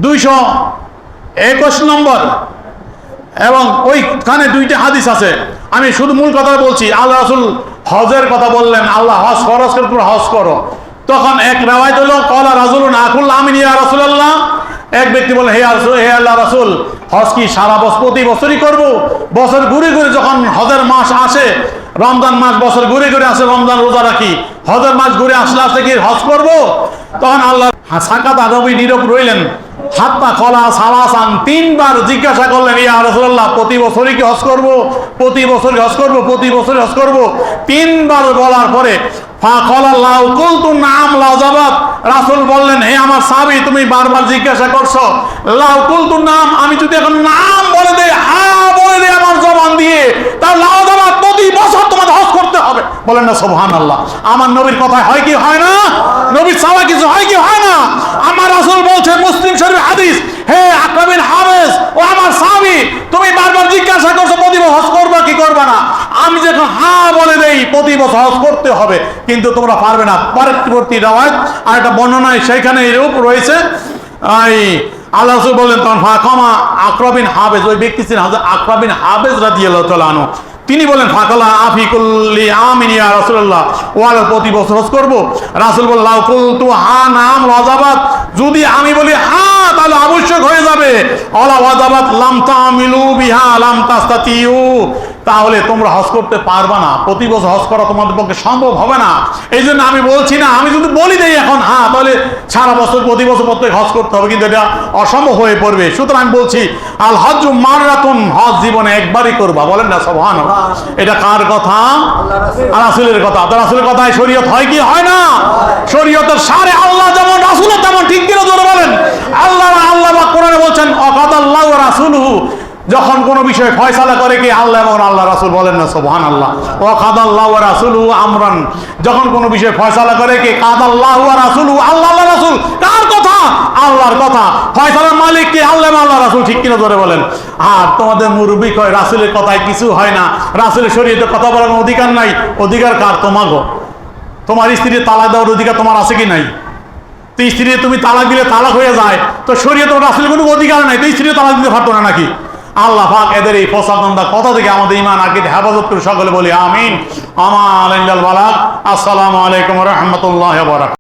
221 নম্বর, এবং ওইখানে 2টা হাদিস আছে। আমি শুধু মূল কথা বলছি। আল্লাহ রাসূল হজের কথা বললেন, আল্লাহ হজ ফরজ করে তোমরা হজ করো। তখন এক রিওয়ায়াত হলো ক্বালা রাজুলুন আকুল আমিন ইয়া রাসূলুল্লাহ, এক ব্যক্তি বলে হে আল্লাহ রাসূল, হজ কি সারা বছর প্রতি বছরই করব? বছর ঘুরে ঘুরে যখন হজের মাস আসে, রমজান মাস বছর ঘুরে ঘুরে আসে, রমজান রোজা রাখি, হজের মাস ঘুরে আসলে আসলে কি হজ করব? তখন আল্লাহ সাকাত নবী নীরব রইলেন। হাত্তা খলা সালাসান, তিনবার জিজ্ঞাসা করলেন, ইয়া রাসূলুল্লাহ, প্রতি বছরই কি হজ করব? প্রতি বছরই হজ করব? প্রতি বছরই হজ করব? তিনবার বলার পরে রাসূল বললেন, হে আমার সাহাবী, তুমি বারবার জিজ্ঞাসা করছো, লাউ কুলতু নাম, আমি যদি এখন নাম বলে দেই, হ্যাঁ বলে দেই আমার জবান দিয়ে, তাহলে লাউযাবাত, প্রতি বছর তোমাদের হজ করতে হবে। বলেন না সুবহানাল্লাহ। আমার নবীর কথা হয় কি হয় না? নবীর চাওয়া কিছু হয় কি হয় না? আমার রাসূল বলছে, মুসলিম শরীফ হাদিস, হে আকরা বিন হাবেস, ও আমার সাহাবী, তুমি বারবার জিজ্ঞাসা করছো প্রতি বছর হজ করবা কি করবা না, আমি যখন হ্যাঁ বলে দেই প্রতি বছর হজ করতে হবে, কিন্তু তোমরা পারবে না। পরবর্তী রাওয়ায়াত আর একটা বর্ণনায় সেখানে এরূপ রয়েছে, আল্লাহ রাসূল বললেন, তখন ফাকামা আকরা বিন হাবেস, ওই ব্যক্তি ছিলেন হযরত আকরা বিন হাবেস রাদিয়াল্লাহু তাআলা আনহু। তিনি বলেন, ফাকালা আফি কুল্লি আমিন ইয়া রাসূলুল্লাহ, ওয়ালা প্রতি বছর হজ করব? রাসূল বললেন, লাউ কুলতু হ্যাঁ নাম ওয়াজাবাত, যদি আমি বলি হ্যাঁ তাহলে আবশ্যক হয়ে যাবে, ওয়ালা ওয়াজাবাত লাম তামিলু বিহা লাম তাস্তাতিউ, তাহলে তোমরা হজ করতে পারবা না, প্রতি বছর হজ করা তোমাদের পক্ষে সম্ভব হবে না। এই জন্য আমি বলছি না, আমি যদি বলি দেই এখন হ্যাঁ, তাহলে সারা বছর প্রতি বছর প্রত্যেক হজ করতে হবে, কিন্তু এটা অসম্ভব হয়ে পড়বে। সুতরাং আমি বলছি, আল হজ্জু মাররাতুন, হজ জীবনে একবারই করবা। বলেন না সুবহানাল্লাহ। এটা কার কথা? রাসূলের কথা। তো রাসূলের কথায় শরীয়ত হয় কি হয় না? শরীয়তের সারে আল্লাহ যেমন, রাসূলও তেমন। ঠিক কিনা জোরে বলেন। আল্লাহ কোরআনে বলছেন, অকাদাল্লাহু ওয়া রাসূলুহু, যখন কোনো বিষয়ে ফয়সালা করে কি আল্লাহ এবং আল্লাহ রাসূল। বলেন না সুবহানাল্লাহ। ওয়া কাদাল্লাহু ওয়া রাসূলুহু আমরান, যখন কোনো বিষয়ে ফয়সালা করে কি কাদাল্লাহু ওয়া রাসূলুহু, আল্লাহ আল্লাহ রাসূল। কার কথা? আল্লাহর কথা। ফয়সালার মালিক কি আল্লাহ এবং আল্লাহ রাসূল। ঠিক কিনা জোরে বলেন। আর তোমাদের মুরব্বি কয় রাসূলের কথায় কিছু হয় না, রাসূলের শরীয়তে কথা বলার অধিকার নাই। অধিকার কার? তোমাগো। তোমার স্ত্রীর তালাক দেওয়ার অধিকার তোমার আছে কি নাই? তো স্ত্রী তুমি তালাক দিলে তালাক হয়ে যায়, তো শরীয়তে রাসূলের কোনো অধিকার নাই, তো স্ত্রী তালাক দিতে পারতো না নাকি? আল্লাহ পাক এদের এই ফসাদন্দা কথা থেকে আমাদের ঈমান আকীদা হেফাজত করে সকলে বলি আমিন। আমাল ইল্লাল বালাগ। আসসালামু আলাইকুম ওয়া রাহমাতুল্লাহি ওয়া বারাকাতুহু।